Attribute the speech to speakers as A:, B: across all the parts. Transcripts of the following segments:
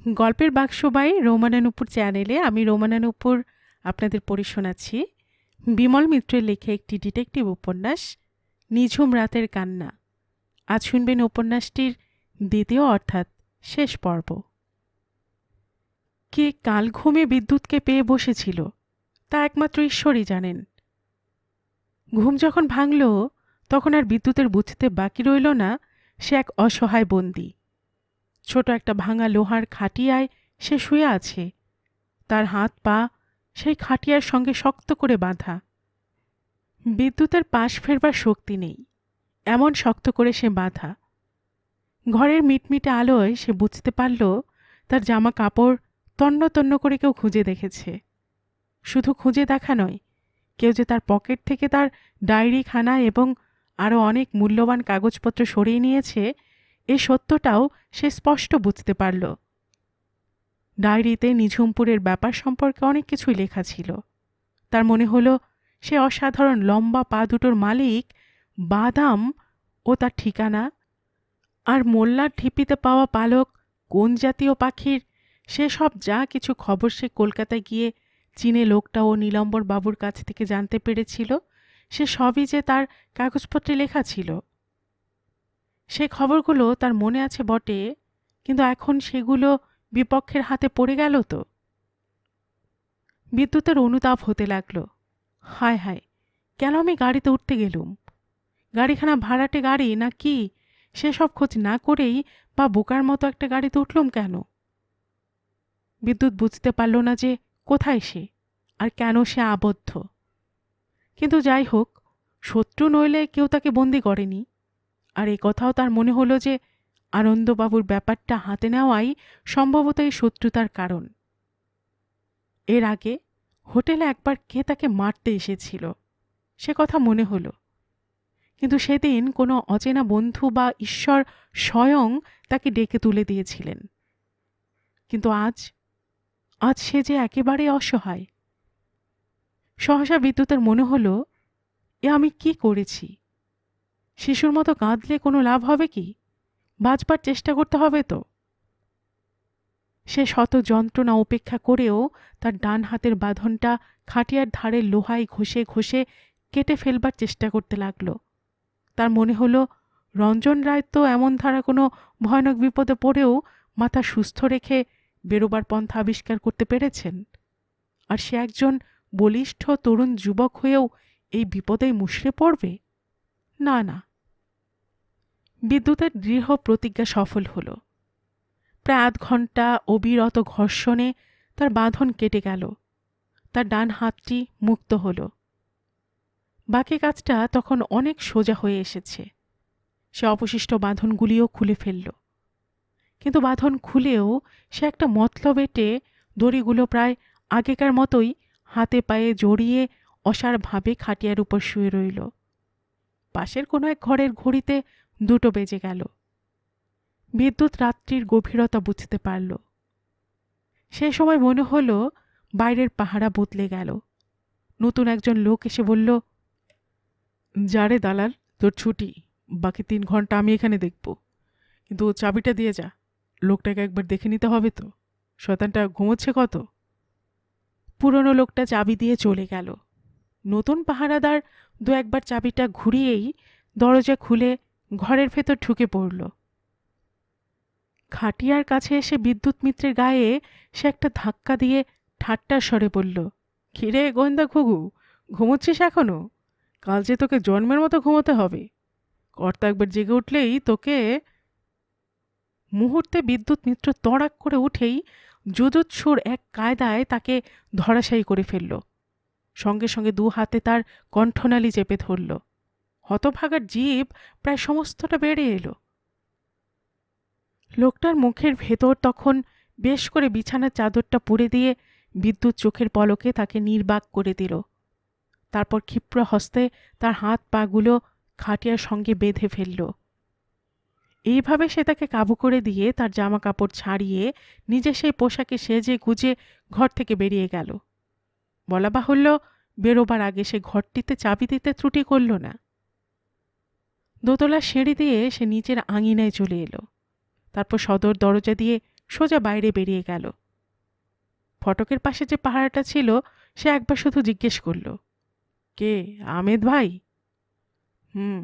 A: গল্পের বাক্সবাই রোমানানুপুর চ্যানেলে আমি রোমানানুপুর আপনাদের পড়ে শোনাচ্ছি বিমল মিত্রের লেখা একটি ডিটেকটিভ উপন্যাস নিঝুম রাতের কান্না। আজ শুনবেন উপন্যাসটির দ্বিতীয় অর্থাৎ শেষ পর্ব। কে কাল ঘুমে বিদ্যুৎকে পেয়ে বসেছিল তা একমাত্র ঈশ্বরই জানেন। ঘুম যখন ভাঙল তখন আর বিদ্যুতের বুঝতে বাকি রইল না সে এক অসহায় বন্দী। ছোট একটা ভাঙা লোহার খাটিয়ায় সে শুয়ে আছে, তার হাত পা সেই খাটিয়ার সঙ্গে শক্ত করে বাঁধা। বিদ্যুতের পাশ ফেরবার শক্তি নেই, এমন শক্ত করে সে বাঁধা। ঘরের মিটমিটে আলোয় সে বুঝতে পারল তার জামা কাপড় তন্ন তন্ন করে কেউ খুঁজে দেখেছে। শুধু খুঁজে দেখা নয়, কেউ যে তার পকেট থেকে তার ডায়েরিখানা এবং আরও অনেক মূল্যবান কাগজপত্র সরিয়ে নিয়েছে, এই সত্যটাও সে স্পষ্ট বুঝতে পারল। ডায়েরিতে নিঝুমপুরের ব্যাপার সম্পর্কে অনেক কিছুই লেখা ছিল। তার মনে হলো সে অসাধারণ লম্বা পা দুটোর মালিক বাদাম ও তার ঠিকানা, আর মোল্লার ঢিপিতে পাওয়া পালক কোন জাতীয় পাখির, সেসব যা কিছু খবর সে কলকাতায় গিয়ে চীনে লোকটা ও নীলম্বর বাবুর কাছ থেকে জানতে পেরেছিল, সে সবই যে তার কাগজপত্রে লেখা ছিল। সে খবরগুলো তার মনে আছে বটে, কিন্তু এখন সেগুলো বিপক্ষের হাতে পড়ে গেল তো। বিদ্যুতের অনুতাপ হতে লাগল। হায় হায়, কেন আমি গাড়িতে উঠতে গেলুম? গাড়িখানা ভাড়াটে গাড়ি না কি, সেসব খোঁজ না করেই বা বোকার মতো একটা গাড়িতে উঠলুম কেন? বিদ্যুৎ বুঝতে পারল না যে কোথায় সে আর কেন সে আবদ্ধ। কিন্তু যাই হোক, শত্রু নইলে কেউ তাকে বন্দি করেনি। আর এই কথাও তার মনে হলো যে আনন্দবাবুর ব্যাপারটা হাতে নেওয়াই সম্ভবত এই শত্রুতার কারণ। এর আগে হোটেলে একবার কে তাকে মারতে এসেছিল, সে কথা মনে হলো। কিন্তু সেদিন কোনো অচেনা বন্ধু বা ঈশ্বর স্বয়ং তাকে ডেকে তুলে দিয়েছিলেন। কিন্তু আজ আজ সে যে একেবারে অসহায়। সহসা বিদ্যুতের মনে হলো, এ আমি কি করেছি? শিশুর মতো কাঁদলে কোনো লাভ হবে কি? বাঁচবার চেষ্টা করতে হবে তো। সে শত যন্ত্রণা উপেক্ষা করেও তার ডান হাতের বাঁধনটা খাটিয়ার ধারে লোহায় ঘষে ঘষে কেটে ফেলবার চেষ্টা করতে লাগল। তার মনে হলো রঞ্জন রায় তো এমন ধারা কোনো ভয়ানক বিপদে পড়েও মাথা সুস্থ রেখে বেরোবার পন্থা আবিষ্কার করতে পেরেছেন, আর সে একজন বলিষ্ঠ তরুণ যুবক হয়েও এই বিপদেই মুষড়ে পড়বে? না না। বিদ্যুতের দৃঢ় প্রতিজ্ঞা সফল হল। প্রায় আধ ঘণ্টা অবিরত ঘর্ষণে তার বাঁধন কেটে গেল। তার ডান হাতটি মুক্ত হল। বাকি কাজটা তখন অনেক সোজা হয়ে এসেছে। সে অবশিষ্ট বাঁধনগুলিও খুলে ফেলল। কিন্তু বাঁধন খুলেও সে একটা মতলব এঁটে দড়িগুলো প্রায় আগেকার মতোই হাতে পায়ে জড়িয়ে অসাড়ভাবে খাটিয়ার উপর শুয়ে রইল। পাশের কোনো এক ঘরের ঘড়িতে 2টো বেজে গেল। বিদ্যুৎ রাত্রির গভীরতা বুঝতে পারল। সে সময় মনে হলো বাইরের পাহারা বদলে গেল। নতুন একজন লোক এসে বলল, যারে দালাল, তোর ছুটি, বাকি 3 ঘন্টা আমি এখানে দেখব, কিন্তু চাবিটা দিয়ে যা। লোকটাকে একবার দেখে নিতে হবে তো, শয়তানটা ঘুমোচ্ছে কত। পুরনো লোকটা চাবি দিয়ে চলে গেল। নতুন পাহারাদার 2-1বার চাবিটা ঘুরিয়েই দরজা খুলে ঘরের ভেতর ঢুকে পড়ল। খাটিয়ার কাছে এসে বিদ্যুৎ মিত্রের গায়ে সে একটা ধাক্কা দিয়ে ঠাট্টার স্বরে বলল, কিরে গোয়েন্দা ঘুঘু, ঘুমোচ্ছিস এখনো? কাল যে তোকে জন্মের মতো ঘুমোতে হবে। কর্তা একবার জেগে উঠলেই তোকে। মুহূর্তে বিদ্যুৎ মিত্র তড়াক করে উঠেই যুযুৎসুর এক কায়দায় তাকে ধরাশায়ী করে ফেলল। সঙ্গে সঙ্গে 2 হাতে তার কণ্ঠনালী চেপে ধরল। হতভাগার জিভ প্রায় সমস্তটা বেড়ে এলো। লোকটার মুখের ভেতর তখন বেশ করে বিছানার চাদরটা পুড়ে দিয়ে বিদ্যুৎ চোখের পলকে তাকে নির্বাক করে দিল। তারপর ক্ষিপ্র হস্তে তার হাত পাগুলো খাটিয়ার সঙ্গে বেঁধে ফেলল। এইভাবে সে তাকে কাবু করে দিয়ে তার জামা কাপড় ছাড়িয়ে নিজে সেই পোশাকে সেজে গুজে ঘর থেকে বেরিয়ে গেল। বলা বাহুল্য, বেরোবার আগে সে ঘরটিতে চাবি দিতে ত্রুটি করল না। দোতলার সিঁড়ি দিয়ে সে নিচের আঙিনায় চলে এলো। তারপর সদর দরজা দিয়ে সোজা বাইরে বেরিয়ে গেল। ফটকের পাশে যে পাহারাটা ছিল সে একবার শুধু জিজ্ঞেস করল, কে, আহমেদ ভাই? হুম।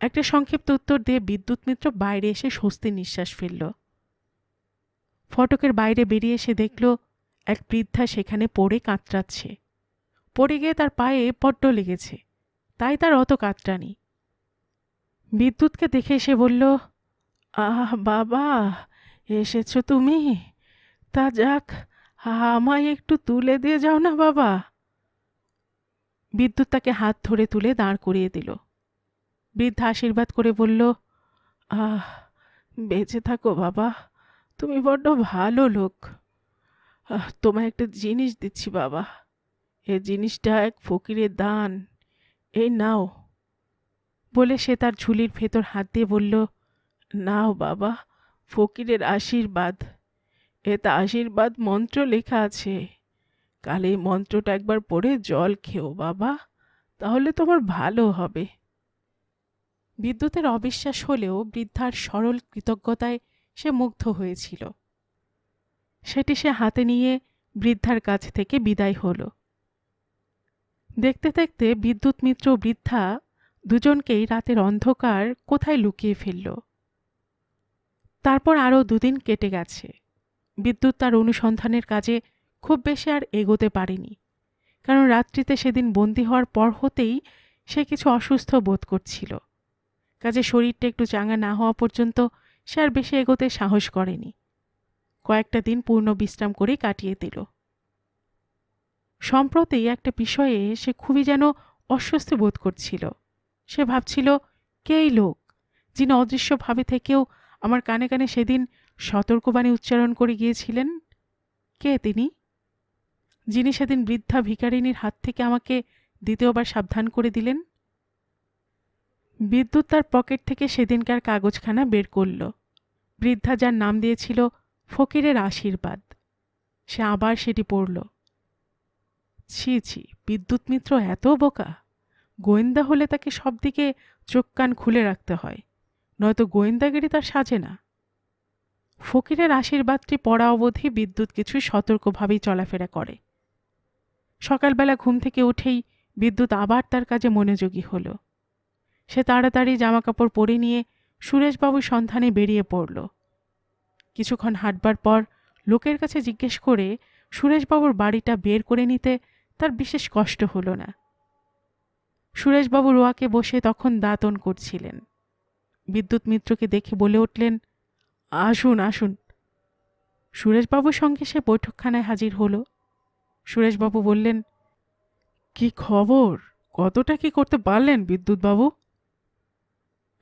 A: একটা সংক্ষিপ্ত উত্তর দিয়ে বিদ্যুৎ মিত্র বাইরে এসে স্বস্তির নিঃশ্বাস ফেলল। ফটকের বাইরে বেরিয়ে এসে দেখল এক বৃদ্ধা সেখানে পড়ে কাতরাচ্ছে। পড়ে গিয়ে তার পায়ে পড্ড লেগেছে, তাই তার অত কাতরানি। বিদ্যুৎকে দেখে এসে বলল, আহ বাবা, এসেছো তুমি? তা যাক, আমায় একটু তুলে দিয়ে যাও না বাবা। বিদ্যুৎ তাকে হাত ধরে তুলে দাঁড় করিয়ে দিল। বৃদ্ধা আশীর্বাদ করে বলল, আহ, বেঁচে থাকো বাবা, তুমি বড্ড ভালো লোক। তোমায় একটা জিনিস দিচ্ছি বাবা, এ জিনিসটা এক ফকিরের দান, এই নাও। বলে সে তার ঝুলির ভেতর হাত দিয়ে বলল, নাও বাবা, ফকিরের আশীর্বাদ। এতে আশীর্বাদ মন্ত্র লেখা আছে, কাল এই মন্ত্রটা একবার পড়ে জল খেও বাবা, তাহলে তোমার ভালো হবে। বিদ্যুতের অবিশ্বাস হলেও বৃদ্ধার সরল কৃতজ্ঞতায় সে মুগ্ধ হয়েছিল। সেটি সে হাতে নিয়ে বৃদ্ধার কাছ থেকে বিদায় হল। দেখতে দেখতে বিদ্যুৎ মিত্র ও বৃদ্ধা দুজনকেই রাতের অন্ধকার কোথায় লুকিয়ে ফেলল। তারপর আরও 2 দিন কেটে গেছে। বিদ্যুৎ তার অনুসন্ধানের কাজে খুব বেশি আর এগোতে পারেনি, কারণ রাত্রিতে সেদিন বন্দী হওয়ার পর হতেই সে কিছু অসুস্থ বোধ করছিল। কাজে শরীরটা একটু চাঙ্গা না হওয়া পর্যন্ত সে আর বেশি এগোতে সাহস করেনি। কয়েকটা দিন পূর্ণ বিশ্রাম করেই কাটিয়ে দিল। সম্প্রতি একটা বিষয়ে সে খুবই যেন অস্বস্তি বোধ করছিল। সে ভাবছিল, কে এই লোক যিনি অদৃশ্যভাবে থেকেও আমার কানে কানে সেদিন সতর্কবাণী উচ্চারণ করে গিয়েছিলেন? কে তিনি, যিনি সেদিন বৃদ্ধা ভিখারিনীর হাত থেকে আমাকে দ্বিতীয়বার সাবধান করে দিলেন? বিদ্যুৎ তার পকেট থেকে সেদিনকার কাগজখানা বের করল। বৃদ্ধা যার নাম দিয়েছিল ফকিরের আশীর্বাদ, সে আবার সেটি পড়ল। ছি ছি, বিদ্যুৎ মিত্র এত বোকা! গোয়েন্দা হলে তাকে সব দিকে চোখ কান খুলে রাখতে হয়, নয়তো গোয়েন্দাগিরি তার সাজে না। ফকিরের আশীর্বাদটি পড়া অবধি বিদ্যুৎ কিছু সতর্কভাবেই চলাফেরা করে। সকালবেলা ঘুম থেকে উঠেই বিদ্যুৎ আবার তার কাজে মনোযোগী হল। সে তাড়াতাড়ি জামাকাপড় পরে নিয়ে সুরেশবাবুর সন্ধানে বেরিয়ে পড়ল। কিছুক্ষণ হাঁটবার পর লোকের কাছে জিজ্ঞেস করে সুরেশবাবুর বাড়িটা বের করে নিতে তার বিশেষ কষ্ট হল না। সুরেশবাবু রোয়াকে বসে তখন দাঁতন করছিলেন। বিদ্যুৎ মিত্রকে দেখে বলে উঠলেন, আসুন আসুন। সুরেশবাবুর সঙ্গে সে বৈঠকখানায় হাজির হল। সুরেশবাবু বললেন, কি খবর, কতটা কি করতে পারলেন বিদ্যুৎবাবু?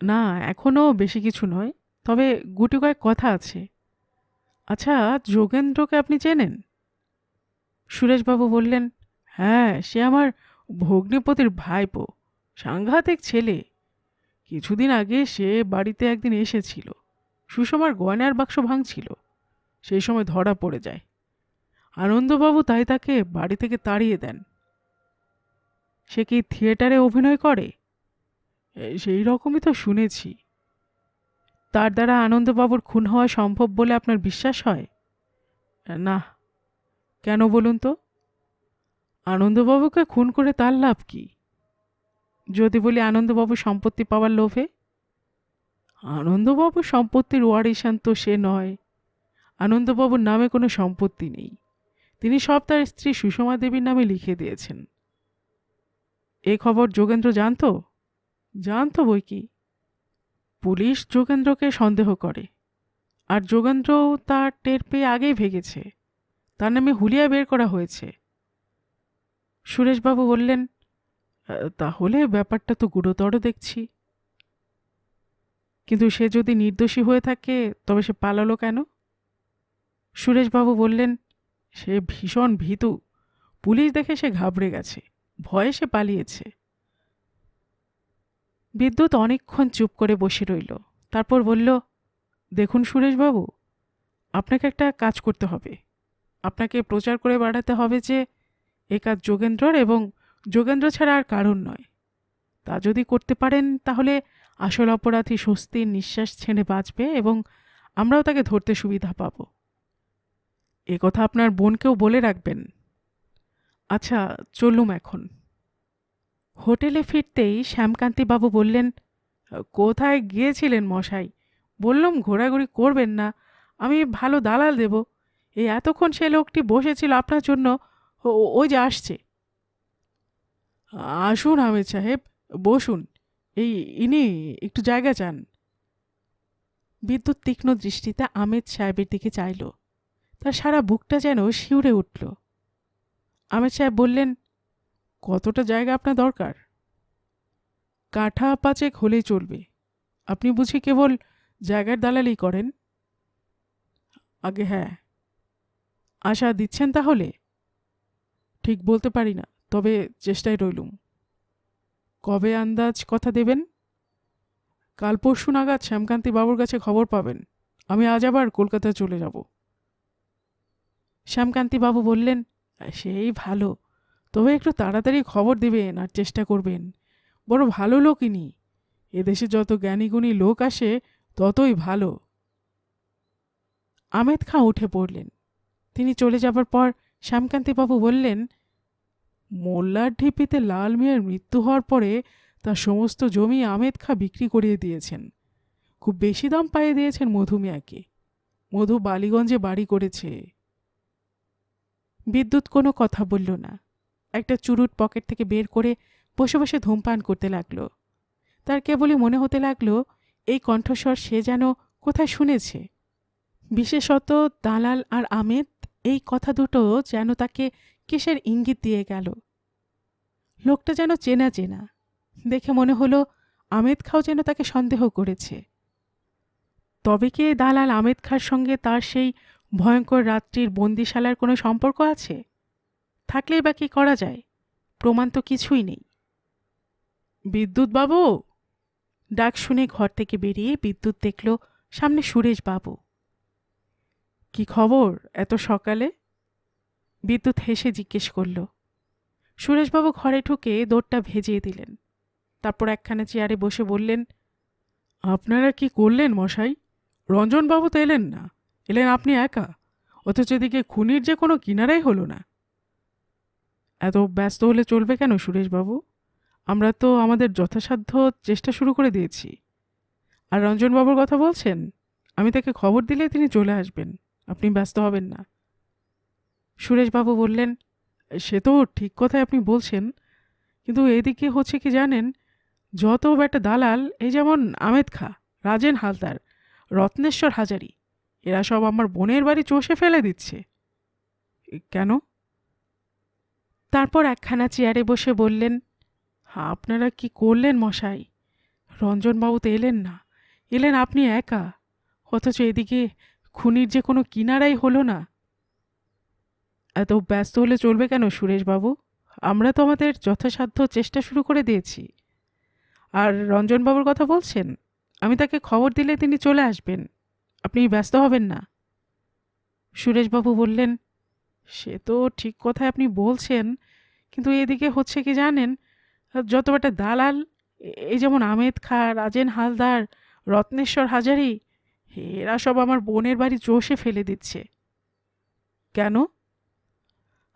A: না, এখনও বেশি কিছু নয়, তবে গুটি কয়েক কথা আছে। আচ্ছা, যোগেন্দ্রকে আপনি চেনেন? সুরেশবাবু বললেন, হ্যাঁ, সে আমার ভগ্নিপতির ভাইপো, সাংঘাতিক ছেলে। কিছুদিন আগে সে বাড়িতে একদিন এসেছিল, সুষমার গয়নার বাক্স ভাঙছিল, সেই সময় ধরা পড়ে যায়। আনন্দবাবু তাই তাকে বাড়ি থেকে তাড়িয়ে দেন। সে কি থিয়েটারে অভিনয় করে? সেই রকমই তো শুনেছি। তার দ্বারা আনন্দবাবুর খুন হওয়া সম্ভব বলে আপনার বিশ্বাস হয়? না। কেন বলুন তো? আনন্দবাবুকে খুন করে তার লাভ কি? যদি বলি আনন্দবাবু সম্পত্তি পাওয়ার লোভে? আনন্দবাবু সম্পত্তির ওয়ারিশান তো সে নয়। আনন্দবাবুর নামে কোনো সম্পত্তি নেই, তিনি সব তার স্ত্রী সুষমা দেবীর নামে লিখে দিয়েছেন। এ খবর যোগেন্দ্র জানতো? জানতো বই কি। পুলিশ যোগেন্দ্রকে সন্দেহ করে, আর যোগেন্দ্র তার টের পেয়ে আগেই ভেগেছে। তার নামে হুলিয়া বের করা হয়েছে। সুরেশবাবু বললেন, তাহলে ব্যাপারটা তো গুরুতর দেখছি। কিন্তু সে যদি নির্দোষী হয়ে থাকে তবে সে পালালো কেন? সুরেশবাবু বললেন, সে ভীষণ ভীতু, পুলিশ দেখে সে ঘাবড়ে গেছে, ভয়ে সে পালিয়েছে। বিদ্যুৎ অনেকক্ষণ চুপ করে বসে রইল। তারপর বলল, দেখুন সুরেশবাবু, আপনাকে একটা কাজ করতে হবে। আপনাকে প্রচার করে বাড়াতে হবে যে এ কাজ যোগেন্দ্রর এবং যোগেন্দ্র ছাড়া আর কারণ নয়। তা যদি করতে পারেন তাহলে আসল অপরাধী স্বস্তির নিঃশ্বাস ছেড়ে বাঁচবে এবং আমরাও তাকে ধরতে সুবিধা পাব। এ কথা আপনার বোনকেও বলে রাখবেন। আচ্ছা, চলুম এখন। হোটেলে ফিরতেই শ্যামকান্তিবাবু বললেন, কোথায় গিয়েছিলেন মশাই? বললাম ঘোরাঘুরি করবেন না, আমি ভালো দালাল দেব। এই এতক্ষণ সে লোকটি বসেছিল আপনার জন্য, ওই যে আসছে। আসুন আহমেদ সাহেব, বসুন। এই ইনি একটু জায়গা চান। বিদ্যুৎ তীক্ষ্ণ দৃষ্টিতে আহমেদ সাহেবের দিকে চাইল। তার সারা বুকটা যেন শিউরে উঠল। আহমেদ সাহেব বললেন, কতটা জায়গা আপনার দরকার? কাঠা 5 হলেই চলবে। আপনি বুঝি কেবল জায়গার দালালি করেন? আগে হ্যাঁ। আশা দিচ্ছেন তাহলে? ঠিক বলতে পারি না, তবে চেষ্টায় রইলুম। কবে আন্দাজ কথা দেবেন? কাল পরশু নাগাদ শ্যামকান্তি বাবুর কাছে খবর পাবেন। আমি আজ আবার কলকাতায় চলে যাব। শ্যামকান্তি বাবু বললেন, সেই ভালো, তবে একটু তাড়াতাড়ি খবর দেবেন আর চেষ্টা করবেন। বড় ভালো লোক ইনি। এদেশে যত জ্ঞানীগুণী লোক আসে ততই ভালো। আহমেদ খাঁ উঠে পড়লেন। তিনি চলে যাবার পর শ্যামকান্তিবাবু বললেন, মোল্লার ঢিপিতে লাল মিয়ার মৃত্যু হওয়ার পরে তার সমস্ত জমি আহমেদ খাঁ বিক্রি করিয়ে দিয়েছেন। খুব বেশি দাম পাইয়ে দিয়েছেন মধু মিয়াকে। মধু বালিগঞ্জে বাড়ি করেছে। বিদ্যুৎ কোনো কথা বলল না। একটা চুরুট পকেট থেকে বের করে বসে বসে ধূমপান করতে লাগলো। তার কেবলই মনে হতে লাগলো এই কণ্ঠস্বর সে যেন কোথায় শুনেছে। বিশেষত দালাল আর আহমেদ, এই কথা দুটো যেন তাকে কিসের ইঙ্গিত দিয়ে গেল। লোকটা যেন চেনা চেনা। দেখে মনে হলো আহমেদ খাঁও যেন তাকে সন্দেহ করেছে। তবে কি এই দালাল আহমেদ খাঁর সঙ্গে তার সেই ভয়ঙ্কর রাত্রির বন্দিশালার কোনো সম্পর্ক আছে? থাকলেই বা কি করা যায়? প্রমাণ তো কিছুই নেই। বিদ্যুৎ বাবু! ডাক শুনে ঘর থেকে বেরিয়ে বিদ্যুৎ দেখল সামনে সুরেশ বাবু। কি খবর এত সকালে? বিদ্যুৎ হেসে জিজ্ঞেস করল। সুরেশবাবু ঘরে ঢুকে দৌড়টা ভেজিয়ে দিলেন। তারপর একখানা চেয়ারে বসে বললেন, আপনারা কি করলেন মশাই? রঞ্জনবাবু তো এলেন না, এলেন আপনি একা, অথচ এদিকে খুনির যে কোনো কিনারাই হলো না। এত ব্যস্ত হলে চলবে কেন সুরেশবাবু? আমরা তো আমাদের যথাসাধ্য চেষ্টা শুরু করে দিয়েছি। আর রঞ্জনবাবুর কথা বলছেন, আমি তাকে খবর দিলে তিনি চলে আসবেন, আপনি ব্যস্ত হবেন না। সুরেশবাবু বললেন, সে তো ঠিক কথাই আপনি বলছেন, কিন্তু এদিকে হচ্ছে কি জানেন, যত একটা দালাল, এই যেমন আহমেদ খাঁ, রাজেন হালদার, রত্নেশ্বর হাজারি, এরা সব আমার বোনের বাড়ি চষে ফেলে দিচ্ছে। কেন? তারপর একখানা চেয়ারে বসে বললেন, আপনারা কি করলেন মশাই? রঞ্জনবাবু তো এলেন না, এলেন আপনি একা, অথচ এদিকে খুনির যে কোনো কিনারাই হলো না। এত ব্যস্ত হলে চলবে কেন সুরেশবাবু? আমরা তো আমাদের যথাসাধ্য চেষ্টা শুরু করে দিয়েছি। আর রঞ্জনবাবুর কথা বলছেন, আমি তাকে খবর দিলে তিনি চলে আসবেন, আপনি ব্যস্ত হবেন না। সুরেশবাবু বললেন, সে তো ঠিক কথাই আপনি বলছেন, কিন্তু এদিকে হচ্ছে কি জানেন, যত একটা দালাল, এই যেমন আহমেদ খাঁ, রাজেন হালদার, রত্নেশ্বর হাজারি, এরা সব আমার বোনের বাড়ি চষে ফেলে দিচ্ছে। কেন?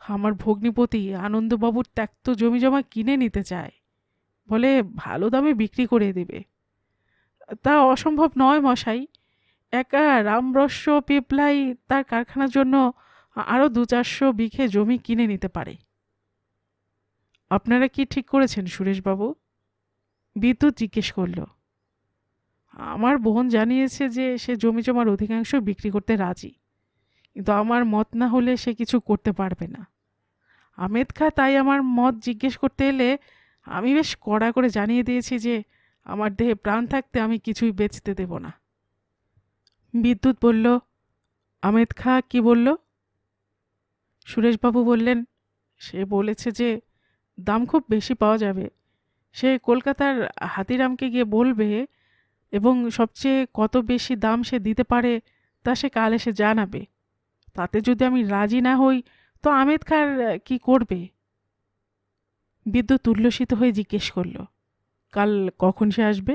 A: আমার ভগ্নিপতি আনন্দবাবুর ত্যক্ত জমিজমা কিনে নিতে চায়, বলে ভালো দামে বিক্রি করে দেবে। তা অসম্ভব নয় মশাই। একা রামরস্য পিপলাই তার কারখানার জন্য আরও 200-400 বিঘে জমি কিনে নিতে পারে। আপনারা কি ঠিক করেছেন সুরেশবাবু? বিদ্যুৎ জিজ্ঞেস করল। আমার বোন জানিয়েছে যে সে জমি জমার অধিকাংশ বিক্রি করতে রাজি, কিন্তু আমার মত না হলে সে কিছু করতে পারবে না। আহমেদ খাঁ তাই আমার মত জিজ্ঞেস করতে এলে আমি বেশ কড়া করে জানিয়ে দিয়েছি যে আমার দেহে প্রাণ থাকতে আমি কিছুই বেচতে দেব না। বিদ্যুৎ বলল, আহমেদ খাঁ কি বলল? সুরেশবাবু বললেন, সে বলেছে যে দাম খুব বেশি পাওয়া যাবে, সে কলকাতার হাতিরামকে গিয়ে বলবে, এবং সবচেয়ে কত বেশি দাম সে দিতে পারে তা সে কাল এসে জানাবে। তাতে যদি আমি রাজি না হই তো আহমেদ খাঁ কি করবে? বিদ্যুৎ উল্লসিত হয়ে জিজ্ঞেস করল, কাল কখন সে আসবে?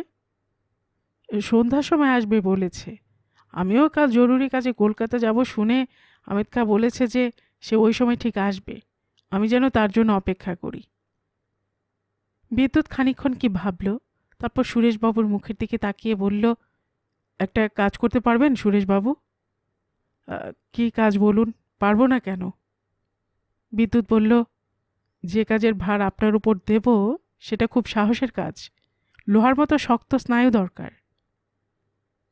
A: সন্ধ্যার সময় আসবে বলেছে। আমিও কাল জরুরি কাজে কলকাতা যাব শুনে আমেদ খা বলেছে যে সে ওই সময় ঠিক আসবে, আমি যেন তার জন্য অপেক্ষা করি। বিদ্যুৎ খানিকক্ষণ কি ভাবল, তারপর সুরেশবাবুর মুখের দিকে তাকিয়ে বলল, একটা কাজ করতে পারবেন সুরেশবাবু? কী কাজ বলুন, পারবো না কেন? বিদ্যুৎ বলল, যে কাজের ভার আপনার উপর দেব সেটা খুব সাহসের কাজ, লোহার মতো শক্ত স্নায়ু দরকার।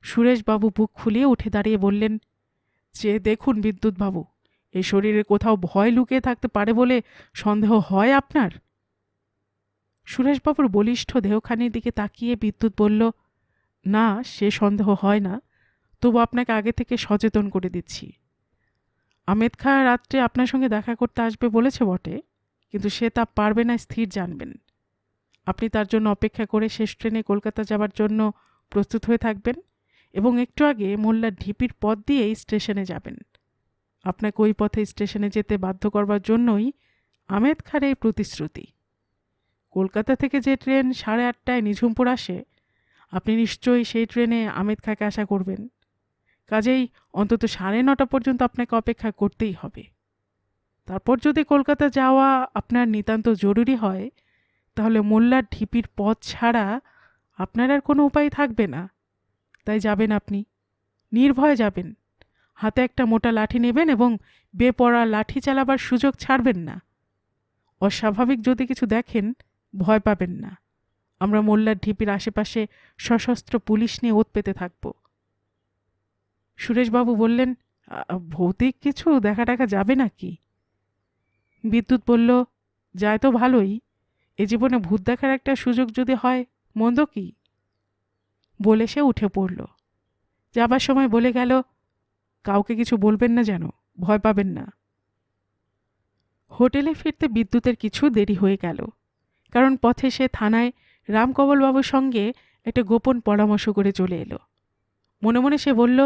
A: সুরেশবাবু বুক ফুলিয়ে উঠে দাঁড়িয়ে বললেন, যে দেখুন বিদ্যুৎবাবু, এই শরীরে কোথাও ভয় লুকিয়ে থাকতে পারে বলে সন্দেহ হয় আপনার? সুরেশবাবুর বলিষ্ঠ দেহখানির দিকে তাকিয়ে বিদ্যুৎ বলল, না, সে সন্দেহ হয় না, তবু আপনাকে আগে থেকে সচেতন করে দিচ্ছি। আমেদ খাঁ রাত্রে আপনার সঙ্গে দেখা করতে আসবে বলেছে বটে, কিন্তু সে তা পারবে না, স্থির জানবেন। আপনি তার জন্য অপেক্ষা করে শেষ ট্রেনে কলকাতা যাবার জন্য প্রস্তুত হয়ে থাকবেন এবং একটু আগে মোল্লার ঢিপির পথ দিয়েই স্টেশনে যাবেন। আপনাকে ওই পথে স্টেশনে যেতে বাধ্য করবার জন্যই আমেদ খাঁর এই প্রতিশ্রুতি। কলকাতা থেকে যে ট্রেন 8:30টায় নিঝুমপুর আসে, আপনি নিশ্চয়ই সেই ট্রেনে আমেদ খাঁকে আশা করবেন। কাজেই অন্তত 9:30 পর্যন্ত আপনাকে অপেক্ষা করতেই হবে। তারপর যদি কলকাতা যাওয়া আপনার নিতান্ত জরুরি হয়, তাহলে মোল্লার ঢিপির পথ ছাড়া আপনার আর কোনো উপায় থাকবে না। তাই যাবেন আপনি, নির্ভয়ে যাবেন। হাতে একটা মোটা লাঠি নেবেন এবং বেপরা লাঠি চালাবার সুযোগ ছাড়বেন না। অস্বাভাবিক যদি কিছু দেখেন, ভয় পাবেন না। আমরা মোল্লার ঢিপির আশেপাশে সশস্ত্র পুলিশ নিয়ে ওত পেতে থাকব। সুরেশবাবু বললেন, ভৌতিক কিছু দেখা টাকা যাবে নাকি? বিদ্যুৎ বলল, যায় তো ভালোই, এ জীবনে ভূত দেখার একটা সুযোগ যদি হয়, মন্দ কি? বলে সে উঠে পড়ল। যাবার সময় বলে গেল, কাউকে কিছু বলবেন না যেন, ভয় পাবেন না। হোটেলে ফিরতে বিদ্যুতের কিছু দেরি হয়ে গেল, কারণ পথে সে থানায় রামকমলবাবুর সঙ্গে একটা গোপন পরামর্শ করে চলে এলো। মনে মনে সে বলল,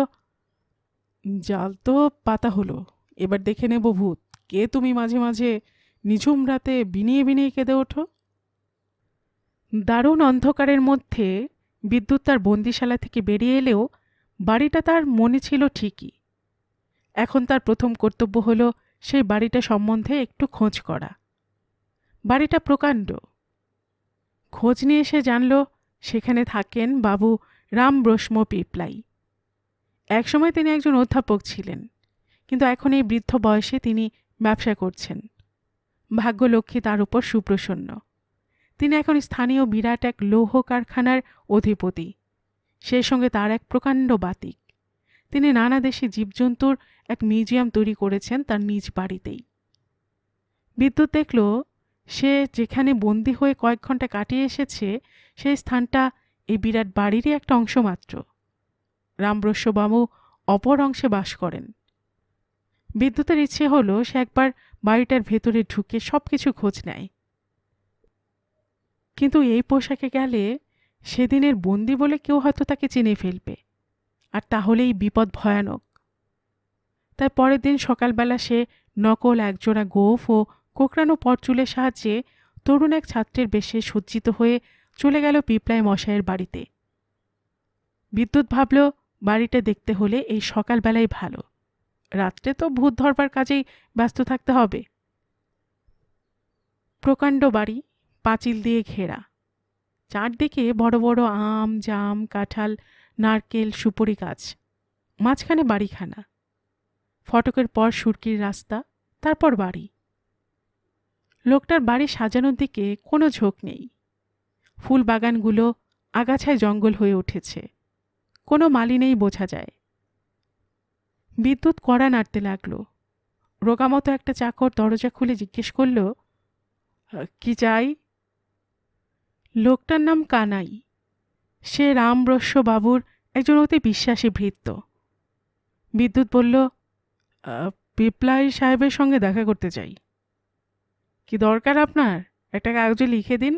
A: জাল তো পাতা হলো, এবার দেখে নেব ভূত কে তুমি মাঝে মাঝে নিঝুম রাতে বিনিয়ে বিনিয়ে কেঁদে ওঠো। দারুণ অন্ধকারের মধ্যে বিদ্যুৎ তার বন্দিশালা থেকে বেরিয়ে এলেও বাড়িটা তার মনে ছিল ঠিকই। এখন তার প্রথম কর্তব্য হলো সেই বাড়িটা সম্বন্ধে একটু খোঁজ করা। বাড়িটা প্রকাণ্ড। খোঁজ নিয়ে সে জানল সেখানে থাকেন বাবু রামব্রহ্ম পিপলাই। একসময় তিনি একজন অধ্যাপক ছিলেন, কিন্তু এখন এই বৃদ্ধ বয়সে তিনি ব্যবসা করছেন। ভাগ্যলক্ষ্মী তার উপর সুপ্রসন্ন। তিনি এখন স্থানীয় বিরাট এক লৌহ কারখানার অধিপতি, সেই সঙ্গে তার এক প্রকাণ্ড বাতিক। তিনি নানা দেশি জীবজন্তুর এক মিউজিয়াম তৈরি করেছেন তার নিজ বাড়িতেই। বিদ্যুৎ দেখল সে যেখানে বন্দী হয়ে কয়েক ঘন্টা কাটিয়ে এসেছে সেই স্থানটা এই বিরাট বাড়িরই একটা অংশ মাত্র। রামব্রহ্মবাবু অপর অংশে বাস করেন। বিদ্যুতের ইচ্ছে হলো সে একবার বাড়িটার ভেতরে ঢুকে সব কিছু খোঁজ নেয়, কিন্তু এই পোশাকে গেলে সেদিনের বন্দি বলে কেউ হয়তো তাকে চিনে ফেলবে, আর তাহলেই বিপদ ভয়ানক। তাই পরের দিন সকালবেলা সে নকল একজোড়া গোঁফ ও কোঁকড়ানো পরচুলের সাহায্যে তরুণ এক ছাত্রের বেশে সজ্জিত হয়ে চলে গেল পিপলাই মশাইয়ের বাড়িতে। বিদ্যুৎ ভাবল, বাড়িটা দেখতে হলে এই সকালবেলাই ভালো, রাত্রে তো ভূত ধরবার কাজেই ব্যস্ত থাকতে হবে। প্রকাণ্ড বাড়ি, পাঁচিল দিয়ে ঘেরা। চারদিকে বড় বড় আম, জাম, কাঁঠাল, নারকেল, সুপুরি গাছ। মাঝখানে বাড়িখানা। ফটকের পর সুরকির রাস্তা, তারপর বাড়ি। লোকটার বাড়ি সাজানোর দিকে কোনো ঝোঁক নেই। ফুল বাগানগুলো আগাছায় জঙ্গল হয়ে উঠেছে, কোনো মালি নেই বোঝা যায়। বিদ্যুৎ কড়া নাড়তে লাগল। রোগামতো একটা চাকর দরজা খুলে জিজ্ঞেস করল, কি চাই? লোকটার নাম কানাই। সে রামব্রহ্মবাবুর একজন অতি বিশ্বাসী ভৃত্য। বিদ্যুৎ বলল, পিপলাই সাহেবের সঙ্গে দেখা করতে চাই। কি দরকার আপনার? একটা কাগজে লিখে দিন,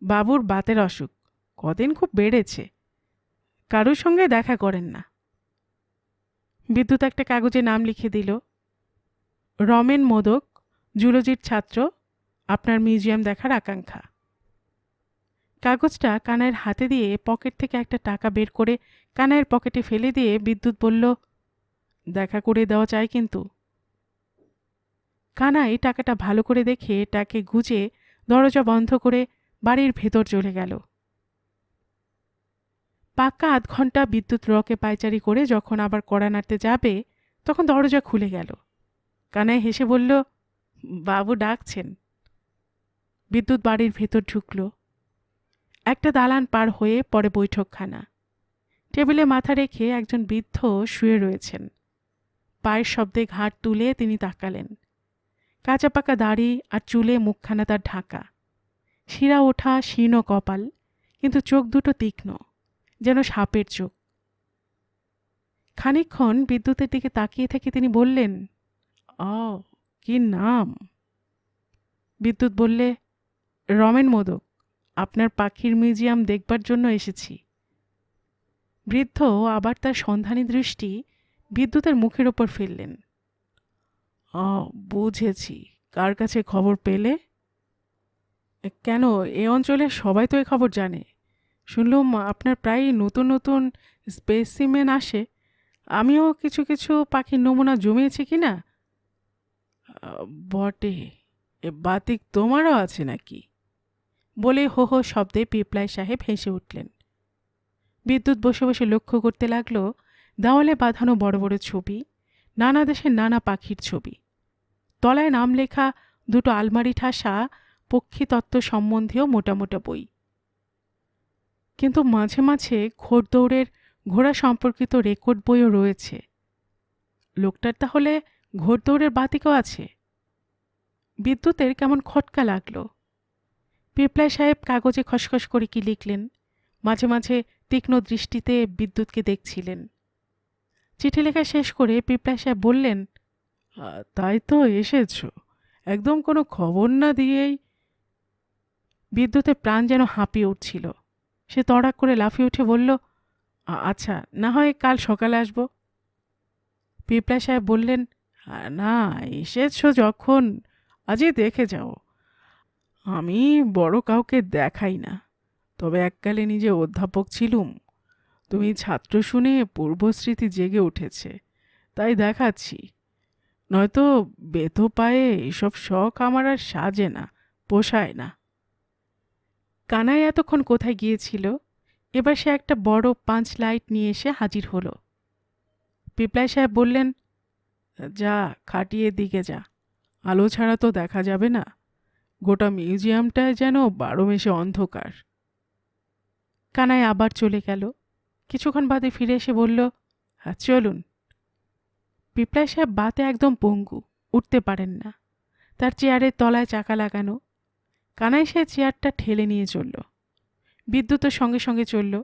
A: বাবুর বাতের অসুখ, কদিন খুব বেড়েছে, কারোর সঙ্গে দেখা করেন না। বিদ্যুৎ একটা কাগজে নাম লিখে দিল, রমেন মোদক, জুলজির ছাত্র, আপনার মিউজিয়াম দেখার আকাঙ্ক্ষা। কাগজটা কানাইয়ের হাতে দিয়ে পকেট থেকে একটা টাকা বের করে কানাইয়ের পকেটে ফেলে দিয়ে বিদ্যুৎ বলল, দেখা করে দেওয়া চাই কিন্তু। কানাই টাকাটা ভালো করে দেখে টাকে গুজে দরজা বন্ধ করে বাড়ির ভেতর চলে গেল। পাক্কা আধ ঘন্টা বিদ্যুৎ রকে পায়চারি করে যখন আবার কড়া নাড়তে যাবে তখন দরজা খুলে গেল। কানাই হেসে বলল, বাবু ডাকছেন। বিদ্যুৎ বাড়ির ভেতর ঢুকল। একটা দালান পার হয়ে পরে বৈঠকখানা। টেবিলে মাথা রেখে একজন বৃদ্ধ শুয়ে রয়েছেন। পায়ের শব্দে ঘাড় তুলে তিনি তাকালেন। কাঁচা পাকা দাড়ি আর চুলে মুখখানা তার ঢাকা, শিরা ওঠা শীর্ণ কপাল, কিন্তু চোখ দুটো তীক্ষ্ণ, যেন সাপের চোখ। খানিকক্ষণ বিদ্যুতের দিকে তাকিয়ে থেকে তিনি বললেন, কি নাম? বিদ্যুৎ বললে, রমেন মোদক। আপনার পাখির মিউজিয়াম দেখবার জন্য এসেছি। বৃদ্ধ আবার তার সন্ধানী দৃষ্টি বিদ্যুতের মুখের ওপর ফেললেন। বুঝেছি। কার কাছে খবর পেলে? কেন, এ অঞ্চলের সবাই তো এ খবর জানে। শুনলাম আপনার প্রায় নতুন নতুন স্পেসিমেন আসে। আমিও কিছু কিছু পাখির নমুনা জমিয়েছি কি না? বটে। এ বাতিক তোমারও আছে নাকি? বলে হো হো শব্দে পিপলাই সাহেব হেসে উঠলেন। বিদ্যুৎ বসে বসে লক্ষ্য করতে লাগলো দেওয়ালে বাঁধানো বড় বড় ছবি, নানা দেশের নানা পাখির ছবি, তলায় নাম লেখা দুটো আলমারি ঠাসা পক্ষীতত্ত্ব সম্বন্ধীয় মোটা মোটা বই। কিন্তু মাঝে মাঝে ঘোড়দৌড়ের ঘোড়া সম্পর্কিত রেকর্ড বইও রয়েছে। লোকটার তাহলে ঘোড়দৌড়ের বাতিকও আছে। বিদ্যুতের কেমন খটকা লাগলো। পিপলাই সাহেব কাগজে খসখস করে কি লিখলেন, মাঝে মাঝে তীক্ষ্ণ দৃষ্টিতে বিদ্যুৎকে দেখছিলেন। চিঠি লেখা শেষ করে পিপলাই সাহেব বললেন, তাই তো এসেছ, একদম কোনো খবর না দিয়েই। বিদ্যুতের প্রাণ যেন হাঁপিয়ে উঠছিল। সে তড়াক করে লাফিয়ে উঠে বলল, আচ্ছা, না হয় কাল সকালে আসব। পিপলাই সাহেব বললেন, না, এসেছ যখন আজই দেখে যাও। আমি বড় কাউকে দেখাই না, তবে এককালে নিজে অধ্যাপক ছিলুম। তুমি ছাত্র শুনে পূর্বস্মৃতি জেগে উঠেছে, তাই দেখাচ্ছি। নয়তো বেতো পায়ে এসব শখ আমার আর সাজে না, পোষায় না। কানাই এতক্ষণ কোথায় গিয়েছিল? এবার সে একটা বড় 5 লাইট নিয়ে এসে হাজির হলো। পিপলাই সাহেব বললেন, যা, খাটিয়ে দিকে যা, আলো ছাড়া তো দেখা যাবে না। গোটা মিউজিয়ামটায় যেন 12 মেশে অন্ধকার। কানাই আবার চলে গেল। কিছুক্ষণ বাদে ফিরে এসে বলল, চলুন। পিপলাই সাহেব বাতে একদম পঙ্গু, উঠতে পারেন না। তার চেয়ারের তলায় চাকা লাগানো। কানাই সে চেয়ারটা ঠেলে নিয়ে চলল। বিদ্যুতের সঙ্গে সঙ্গে চলল।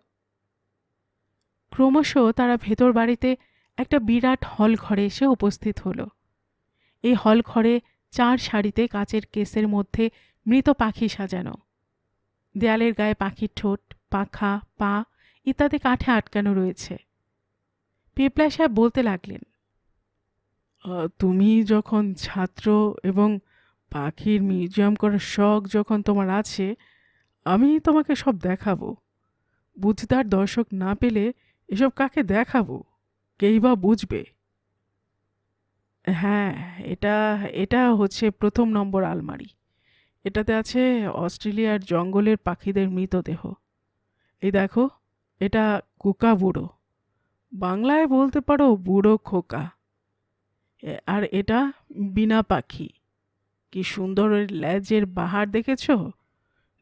A: ক্রমশ তারা ভেতর বাড়িতে একটা বিরাট হল ঘরে এসে উপস্থিত হল। এই হল ঘরে 4 সারিতে কাচের কেসের মধ্যে মৃত পাখি সাজানো। দেয়ালের গায়ে পাখির ঠোঁট, পাখা, পা ইত্যাদি কাঠে আটকানো রয়েছে। পিপলাই সাহেব বলতে লাগলেন, তুমি যখন ছাত্র এবং পাখির মিউজিয়াম করার শখ যখন তোমার আছে, আমি তোমাকে সব দেখাবো। বুঝদার দর্শক না পেলে এসব কাকে দেখাবো? কেই বা বুঝবে? হ্যাঁ, এটা এটা হচ্ছে 1 নম্বর আলমারি। এটাতে আছে অস্ট্রেলিয়ার জঙ্গলের পাখিদের মৃতদেহ। এই দেখো, এটা কুকা বুড়ো, বাংলায় বলতে পারো বুড়ো খোকা। আর এটা বিনা পাখি। কি সুন্দর এর লেজের বাহার দেখেছ?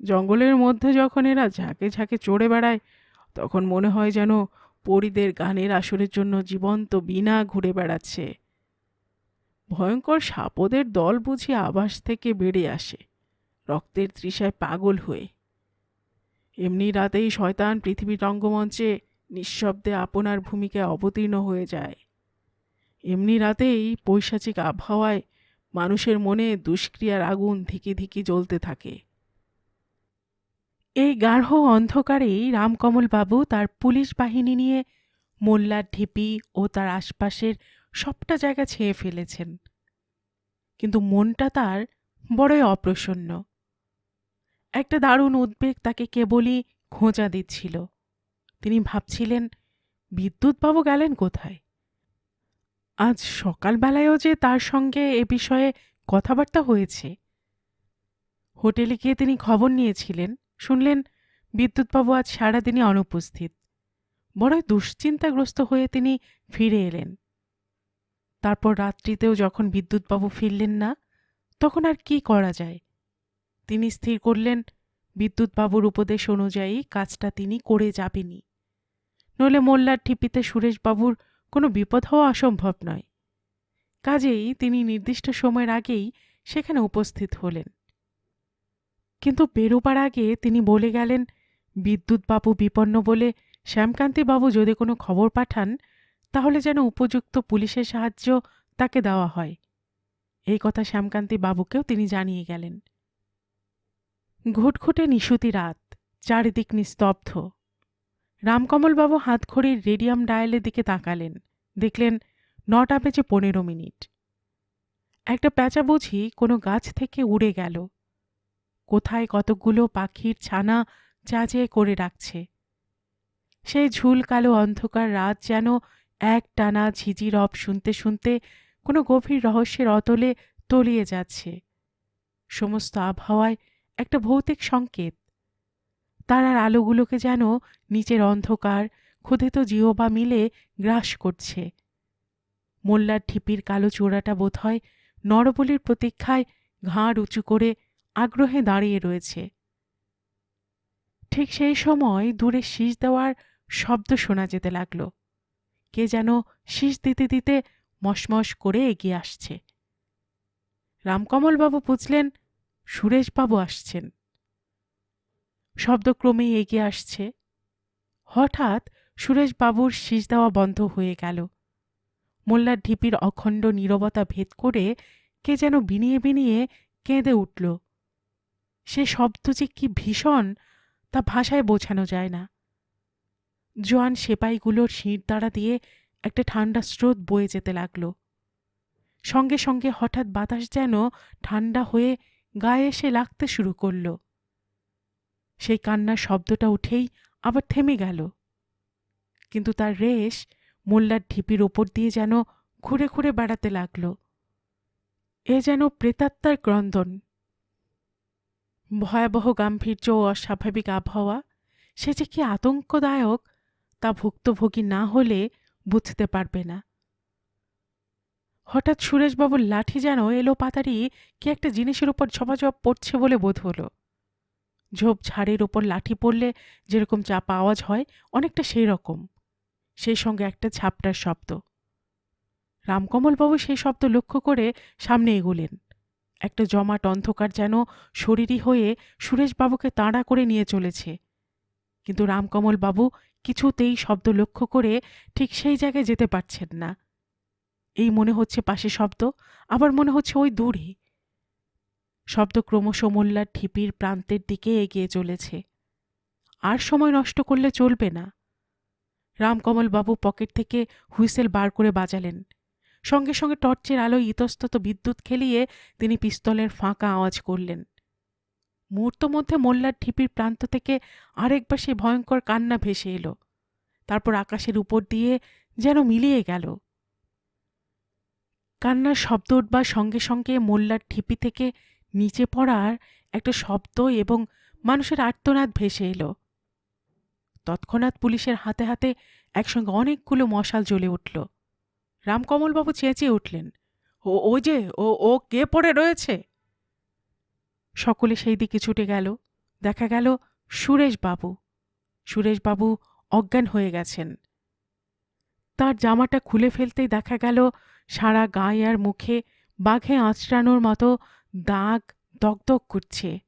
A: জঙ্গলের মধ্যে যখন এরা ঝাঁকে ঝাঁকে চড়ে বেড়ায় তখন মনে হয় যেন পরীদের গানের আসরের জন্য জীবন্ত বীণা ঘুরে বেড়াচ্ছে। ভয়ঙ্কর সাপদের দল বুঝি আবাস থেকে বেড়ে আসে, রক্তের তৃষায় পাগল হয়ে। এমনি রাতেই শয়তান পৃথিবীর রঙ্গমঞ্চে নিঃশব্দে আপনার ভূমিকায় অবতীর্ণ হয়ে যায়। এমনি রাতেই পৈশাচিক আবহাওয়ায় মানুষের মনে দুষ্ক্রিয়ার আগুন ধিকি ধিকি জ্বলতে থাকে। এই গাঢ় অন্ধকারেই রামকমলবাবু তার পুলিশ বাহিনী নিয়ে মোল্লার ঢিপি ও তার আশপাশের সবটা জায়গা ছেয়ে ফেলেছেন। কিন্তু মনটা তার বড়ই অপ্রসন্ন। একটা দারুণ উদ্বেগ তাকে কেবলই খোঁচা দিচ্ছিল। তিনি ভাবছিলেন, বিদ্যুৎবাবু গেলেন কোথায়? আজ সকালবেলায়ও যে তার সঙ্গে এ বিষয়ে কথাবার্তা হয়েছে। হোটেলে গিয়ে তিনি খবর নিয়েছিলেন, শুনলেন বিদ্যুৎবাবু আজ সারাদিনই অনুপস্থিত। বড়ই দুশ্চিন্তাগ্রস্ত হয়ে তিনি ফিরে এলেন। তারপর রাত্রিতেও যখন বিদ্যুৎবাবু ফিরলেন না, তখন আর কি করা যায়? তিনি স্থির করলেন, বিদ্যুৎবাবুর উপদেশ অনুযায়ী কাজটা তিনি করে যাবেনই। নইলে মোল্লার ঠিপিতে সুরেশবাবুর কোনো বিপদ হওয়া অসম্ভব নয়। কাজেই তিনি নির্দিষ্ট সময়ের আগেই সেখানে উপস্থিত হলেন। কিন্তু বেরোবার আগে তিনি বলে গেলেন, বিদ্যুৎবাবু বিপন্ন বলে শ্যামকান্তিবাবু যদি কোনো খবর পাঠান, তাহলে যেন উপযুক্ত পুলিশের সাহায্য তাকে দেওয়া হয়। এই কথা শ্যামকান্তিবাবুকেও তিনি জানিয়ে গেলেন। ঘুটঘুটে নিশুতি রাত, চারিদিক নিস্তব্ধ। রামকমলবাবু হাতঘড়ির রেডিয়াম ডায়ালের দিকে তাকালেন, দেখলেন 9:15। একটা প্যাঁচা বুঝি কোনো গাছ থেকে উড়ে গেল। কোথায় কতকগুলো পাখির ছানা চেঁচিয়ে করে রাখছে। সেই ঝুল কালো অন্ধকার রাত যেন এক টানা ঝিঝি রব শুনতে শুনতে কোনো গভীর রহস্যের অতলে তলিয়ে যাচ্ছে। সমস্ত আবহাওয়ায় একটা ভৌতিক সংকেত। তারার আলোগুলোকে যেন নিচের অন্ধকার ক্ষুধিত জিহ্বা মিলে গ্রাস করছে। মোল্লার ঢিপির কালো চূড়াটা বোধহয় নরবলির প্রতীক্ষায় ঘাড় উঁচু করে আগ্রহে দাঁড়িয়ে রয়েছে। ঠিক সেই সময় দূরে শীষ দেওয়ার শব্দ শোনা যেতে লাগল। কে যেন শীষ দিতে দিতে মশমশ করে এগিয়ে আসছে। রামকমলবাবু বুঝলেন, সুরেশবাবু আসছেন। শব্দ ক্রমেই এগিয়ে আসছে। হঠাৎ সুরেশবাবুর শীষ দেওয়া বন্ধ হয়ে গেল। মোল্লার ঢিপির অখণ্ড নীরবতা ভেদ করে কে যেন বিনিয়ে বিনিয়ে কেঁদে উঠল। সে শব্দ যে কি ভীষণ তা ভাষায় বোঝানো যায় না। জোয়ান সেপাইগুলোর শিরদাঁড়া দিয়ে একটা ঠান্ডা স্রোত বয়ে যেতে লাগল। সঙ্গে সঙ্গে হঠাৎ বাতাস যেন ঠান্ডা হয়ে গায়ে এসে লাগতে শুরু করল। সেই কান্নার শব্দটা উঠেই আবার থেমে গেল। কিন্তু তার রেশ মোল্লার ঢিপির ওপর দিয়ে যেন ঘুরে ঘুরে বেড়াতে লাগল। এ যেন প্রেতাত্মার ক্রন্দন। ভয়াবহ গাম্ভীর্য ও অস্বাভাবিক আবহাওয়া, সে যে কি আতঙ্কদায়ক তা ভুক্তভোগী না হলে বুঝতে পারবে না। হঠাৎ সুরেশবাবুর লাঠি যেন এলো পাতারি কি একটা জিনিসের উপর ঝপাঝপ পড়ছে বলে বোধ হল। ঝোপ ঝাড়ের ওপর লাঠি পড়লে যেরকম চাপা আওয়াজ হয়, অনেকটা সেই রকম। সেই সঙ্গে একটা ঝাপটার শব্দ। রামকমলবাবু সেই শব্দ লক্ষ্য করে সামনে এগোলেন। একটা জমাট অন্ধকার যেন শরীরী হয়ে সুরেশবাবুকে তাড়া করে নিয়ে চলেছে। কিন্তু রামকমলবাবু কিছুতেই শব্দ লক্ষ্য করে ঠিক সেই জায়গায় যেতে পারছেন না। এই মনে হচ্ছে পাশে শব্দ, আবার মনে হচ্ছে ওই দূরে। শব্দ ক্রমশ মোল্লার ঢিপির প্রান্তের দিকে এগিয়ে চলেছে। আর সময় নষ্ট করলে চলবে না। রামকমলবাবু পকেট থেকে হুইসেল বার করে বাজালেন। সঙ্গে সঙ্গে টর্চের আলোয় ইতস্তত বিদ্যুৎ খেলিয়ে তিনি পিস্তলের ফাঁকা আওয়াজ করলেন। মুহূর্ত মধ্যে মোল্লার ঢিপির প্রান্ত থেকে আরেকবার সেই ভয়ঙ্কর কান্না ভেসে এলো। তারপর আকাশের উপর দিয়ে যেন মিলিয়ে গেল। কান্নার শব্দ উঠবার সঙ্গে সঙ্গে মোল্লার ঢিপি থেকে নিচে পড়ার একটা শব্দ এবং মানুষের আর্তনাদ ভেসে এলো। তৎক্ষণাৎ পুলিশের হাতে হাতে একসঙ্গে অনেকগুলো মশাল জ্বলে উঠল। রামকমলবাবু চেঁচিয়ে উঠলেন, ও যে ও কে পড়ে রয়েছে? সকলে সেই দিকে ছুটে গেল। দেখা গেল সুরেশবাবু। সুরেশবাবু অজ্ঞান হয়ে গেছেন। তার জামাটা খুলে ফেলতেই দেখা গেল সারা গায়ে আর মুখে বাঘে আঁচড়ানোর মতো দাগ দগদগ করছে।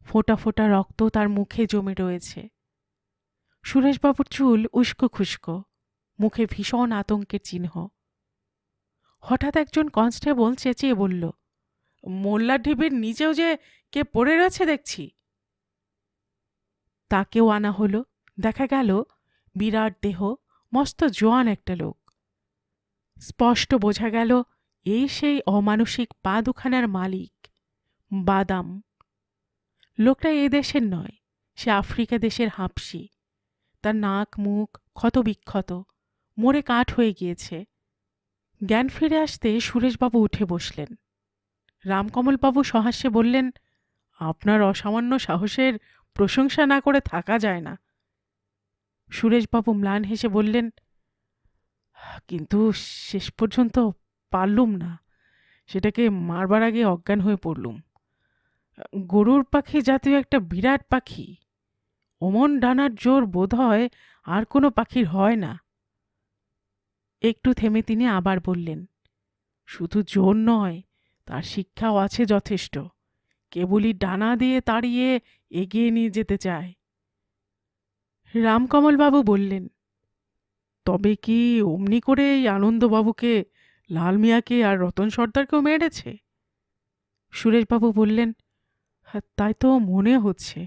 A: ফোঁটা ফোঁটা রক্ত তার মুখে জমে রয়েছে। সুরেশবাবুর চুল উস্কো খুস্কো, মুখে ভীষণ আতঙ্কের চিহ্ন। হঠাৎ একজন কনস্টেবল চেঁচিয়ে বলল, মোল্লার ঢিপির নিচেও যে কে পড়ে রয়েছে দেখছি। তাকেও আনা হলো। দেখা গেল বিরাট দেহ, মস্ত জোয়ান একটা লোক। স্পষ্ট বোঝা গেল এই সেই অমানসিক পা দুখানার মালিক, বাদাম। লোকটা এ দেশের নয়, সে আফ্রিকা দেশের হাঁপসি। তার নাক মুখ ক্ষত বিক্ষত, মরে কাঠ হয়ে গিয়েছে। জ্ঞান ফিরে আসতে সুরেশবাবু উঠে বসলেন। রামকমলবাবু সহাস্যে বললেন, আপনার অসামান্য সাহসের প্রশংসা না করে থাকা যায় না। সুরেশবাবু ম্লান হেসে বললেন, কিন্তু শেষ পর্যন্ত পারলুম না, সেটাকে মারবার আগে অজ্ঞান হয়ে পড়লুম। গরুর পাখি জাতীয় একটা বিরাট পাখি, অমন ডানার জোর বোধ হয় আর কোনো পাখির হয় না। একটু থেমে তিনি আবার বললেন, শুধু জোর নয়, তার শিক্ষাও আছে যথেষ্ট। কেবলই ডানা দিয়ে তাড়িয়ে এগিয়ে নিয়ে যেতে চায়। রামকমলবাবু বললেন, তবে কি অমনি করে এই আনন্দবাবুকে, লাল মিয়াকে আর রতন সর্দারকেও মেরেছে? সুরেশবাবু বললেন, "হ্যাঁ, তাই তো মনে হচ্ছে।"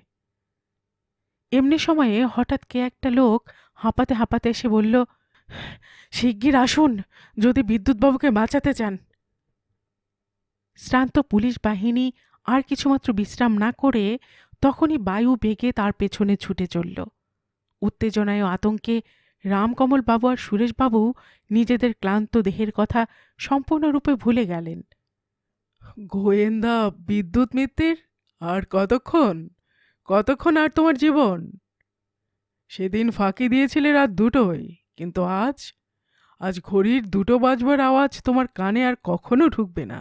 A: এমনি সময়ে হঠাৎ কে একটা লোক হাঁপাতে হাঁপাতে এসে বলল, শিগগির আসুন, যদি বিদ্যুৎবাবুকে বাঁচাতে চান। শ্রান্ত পুলিশ বাহিনী আর কিছুমাত্র বিশ্রাম না করে তখনই বায়ু বেগে তার পেছনে ছুটে চলল। উত্তেজনায় ও আতঙ্কে রামকমলবাবু আর সুরেশবাবু নিজেদের ক্লান্ত দেহের কথা সম্পূর্ণরূপে ভুলে গেলেন। গোয়েন্দা বিদ্যুৎ মিত্তির, আর কতক্ষণ কতক্ষণ আর তোমার জীবন? সেদিন ফাঁকি দিয়েছিলে রাত 2টোয়, কিন্তু আজ আজ ঘড়ির 2টো বাজবার আওয়াজ তোমার কানে আর কখনো ঢুকবে না।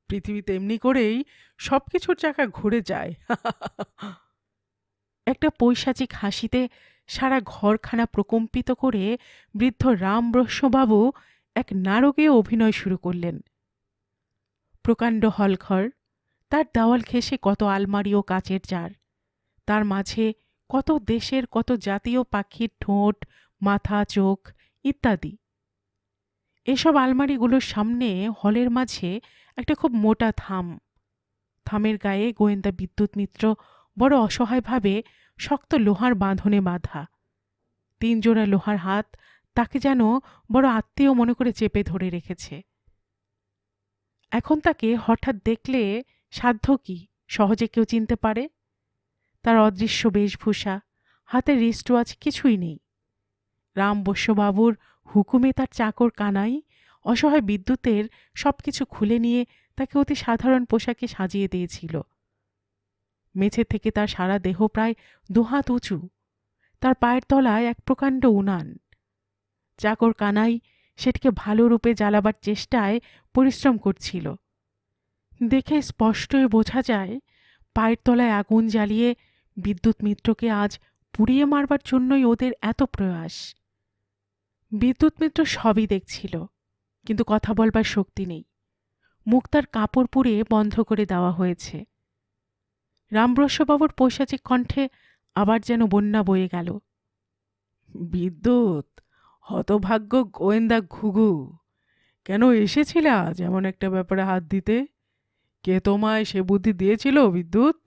A: পৃথিবীতে এমনি করেই সবকিছুর চাকা ঘুরে যায়। একটা পৈশাচিক হাসিতে সারা ঘরখানা প্রকম্পিত করে বৃদ্ধ রামব্রহ্মবাবু এক নারকীয় অভিনয় শুরু করলেন। প্রকাণ্ড হলঘর, তার দেওয়াল ঘেঁষে কত আলমারি ও কাচের জার, তার মাঝে কত দেশের কত জাতীয় পাখির ঠোঁট, মাথা, চোখ ইত্যাদি। এসব আলমারিগুলোর সামনে হলের মাঝে একটা খুব মোটা থাম। থামের গায়ে গোয়েন্দা বিদ্যুৎ মিত্র বড় অসহায়ভাবে শক্ত লোহার বাঁধনে বাঁধা। 3 জোড়া লোহার হাত তাকে যেন বড় আত্মীয় মনে করে চেপে ধরে রেখেছে। এখন তাকে হঠাৎ দেখলে সাধ্য কি সহজে কেউ চিনতে পারে? তার অদৃশ্য বেশভূষা, হাতের রিস্টওয়াচ কিছুই নেই। রামবস্যবাবুর হুকুমে তার চাকর কানাই অসহায় বিদ্যুতের সবকিছু খুলে নিয়ে তাকে অতি সাধারণ পোশাকে সাজিয়ে দিয়েছিল। মেঝে থেকে তার সারা দেহ প্রায় 2 হাত উঁচু, তার পায়ের তলায় এক প্রকাণ্ড উনান। চাকর কানাই সেটিকে ভালো রূপে জ্বালাবার চেষ্টায় পরিশ্রম করছিল। দেখে স্পষ্টই বোঝা যায় পায়ের তলায় আগুন জ্বালিয়ে বিদ্যুৎ মিত্রকে আজ পুড়িয়ে মারবার জন্যই ওদের এত প্রয়াস। বিদ্যুৎ মিত্র সবই দেখছিল, কিন্তু কথা বলবার শক্তি নেই। মুখ তার কাপড় পুড়ে বন্ধ করে দেওয়া হয়েছে। রামব্রহ্মবাবুর পৈশাচিক কণ্ঠে আবার যেন বন্যা বয়ে গেল। বিদ্যুৎ, হতভাগ্য গোয়েন্দা ঘুঘু, কেন এসেছিলে আজ এমন একটা ব্যাপারে হাত দিতে? কে তোমায় সে বুদ্ধি দিয়েছিল বিদ্যুৎ?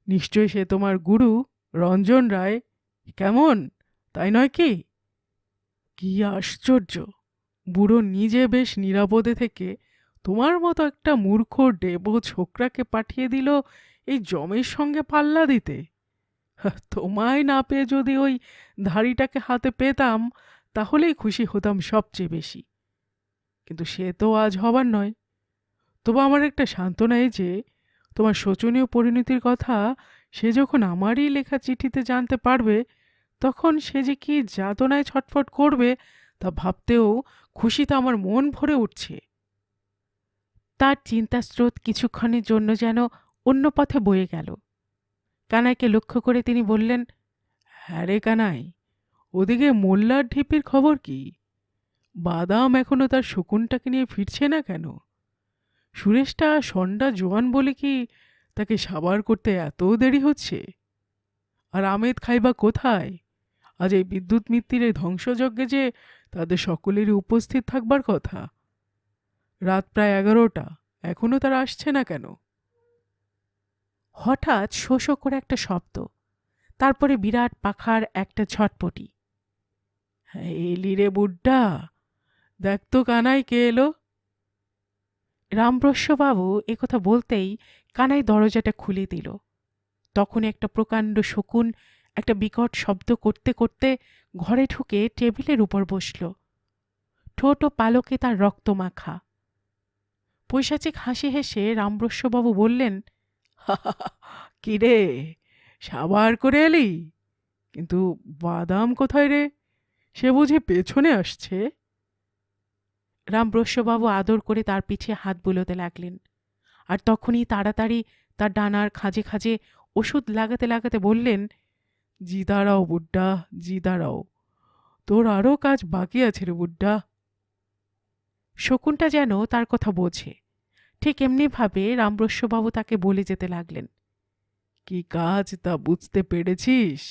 A: নিশ্চয়ই সে তোমার গুরু রঞ্জন রায়, কেমন, তাই নয় কি? কি আশ্চর্য, বুড়ো নিজে বেশ নিরাপদে থেকে তোমার মতো একটা মূর্খ ডেবো ছোকরাকে পাঠিয়ে দিল এই জমের সঙ্গে পাল্লা দিতে। তোমায় না পেয়ে যদি ওই ধাড়িটাকে হাতে পেতাম তাহলেই খুশি হতাম সবচেয়ে বেশি, কিন্তু সে তো আজ হবার নয়। তবু আমার একটা সান্ত্বনা এই যে তোমার শোচনীয় পরিণতির কথা সে যখন আমারই লেখা চিঠিতে জানতে পারবে, তখন সে যে কি যাতনায় ছটফট করবে তা ভাবতেও খুশিতে আমার মন ভরে উঠছে। তার চিন্তাস্রোত কিছুক্ষণের জন্য যেন অন্য পথে বয়ে গেল। কানাইকে লক্ষ্য করে তিনি বললেন, হ্যাঁ রে কানাই, ওদিকে মোল্লার ঢিপির খবর কি? বাদাম এখনো তার শকুনটাকে নিয়ে ফিরছে না কেন? সুরেশটা সন্ডা জোয়ান বলে কি তাকে সাবার করতে এত দেরি হচ্ছে? আর আমেদ খাইবা কোথায়? আজ এই বিদ্যুৎ মিত্তির ধ্বংসযজ্ঞে যে তাদের সকলেরই উপস্থিত থাকবার কথা। রাত প্রায় 11টা, এখনো তারা আসছে না কেন? হঠাৎ শো শো করে একটা শব্দ, তারপরে বিরাট পাখার একটা ঝটপটি। এলি রে বুড্ডা, দেখ তো কানাই কে এলো। রামব্রহ্মবাবু একথা বলতেই কানাই দরজাটা খুলে দিল। তখন একটা প্রকাণ্ড শকুন একটা বিকট শব্দ করতে করতে ঘরে ঢুকে টেবিলের উপর বসল। ঠোঁট ও পালকে তার রক্ত মাখা। পৈশাচিক হাসি হেসে রামব্রস্যবাবু বললেন, কি রে, সাবার করে এলি? কিন্তু বাদাম কোথায় রে? সে বুঝি পেছনে আসছে? রামব্রস্যবাবু আদর করে তার পিঠে হাত বুলোতে লাগলেন, আর তখনই তাড়াতাড়ি তার ডানার খাঁজে খাঁজে ওষুধ লাগাতে লাগাতে বললেন, জি দাঁড়াও বুড্ডা, জি দাঁড়াও, তোর আরও কাজ বাকি আছে রে বুড্ডা। শকুনটা যেন তার কথা বোঝে, ঠিক এমনিভাবে রামব্রস্যবাবু তাকে বলে যেতে লাগলেন, কি কাজ তা বুঝতে পেরেছিস?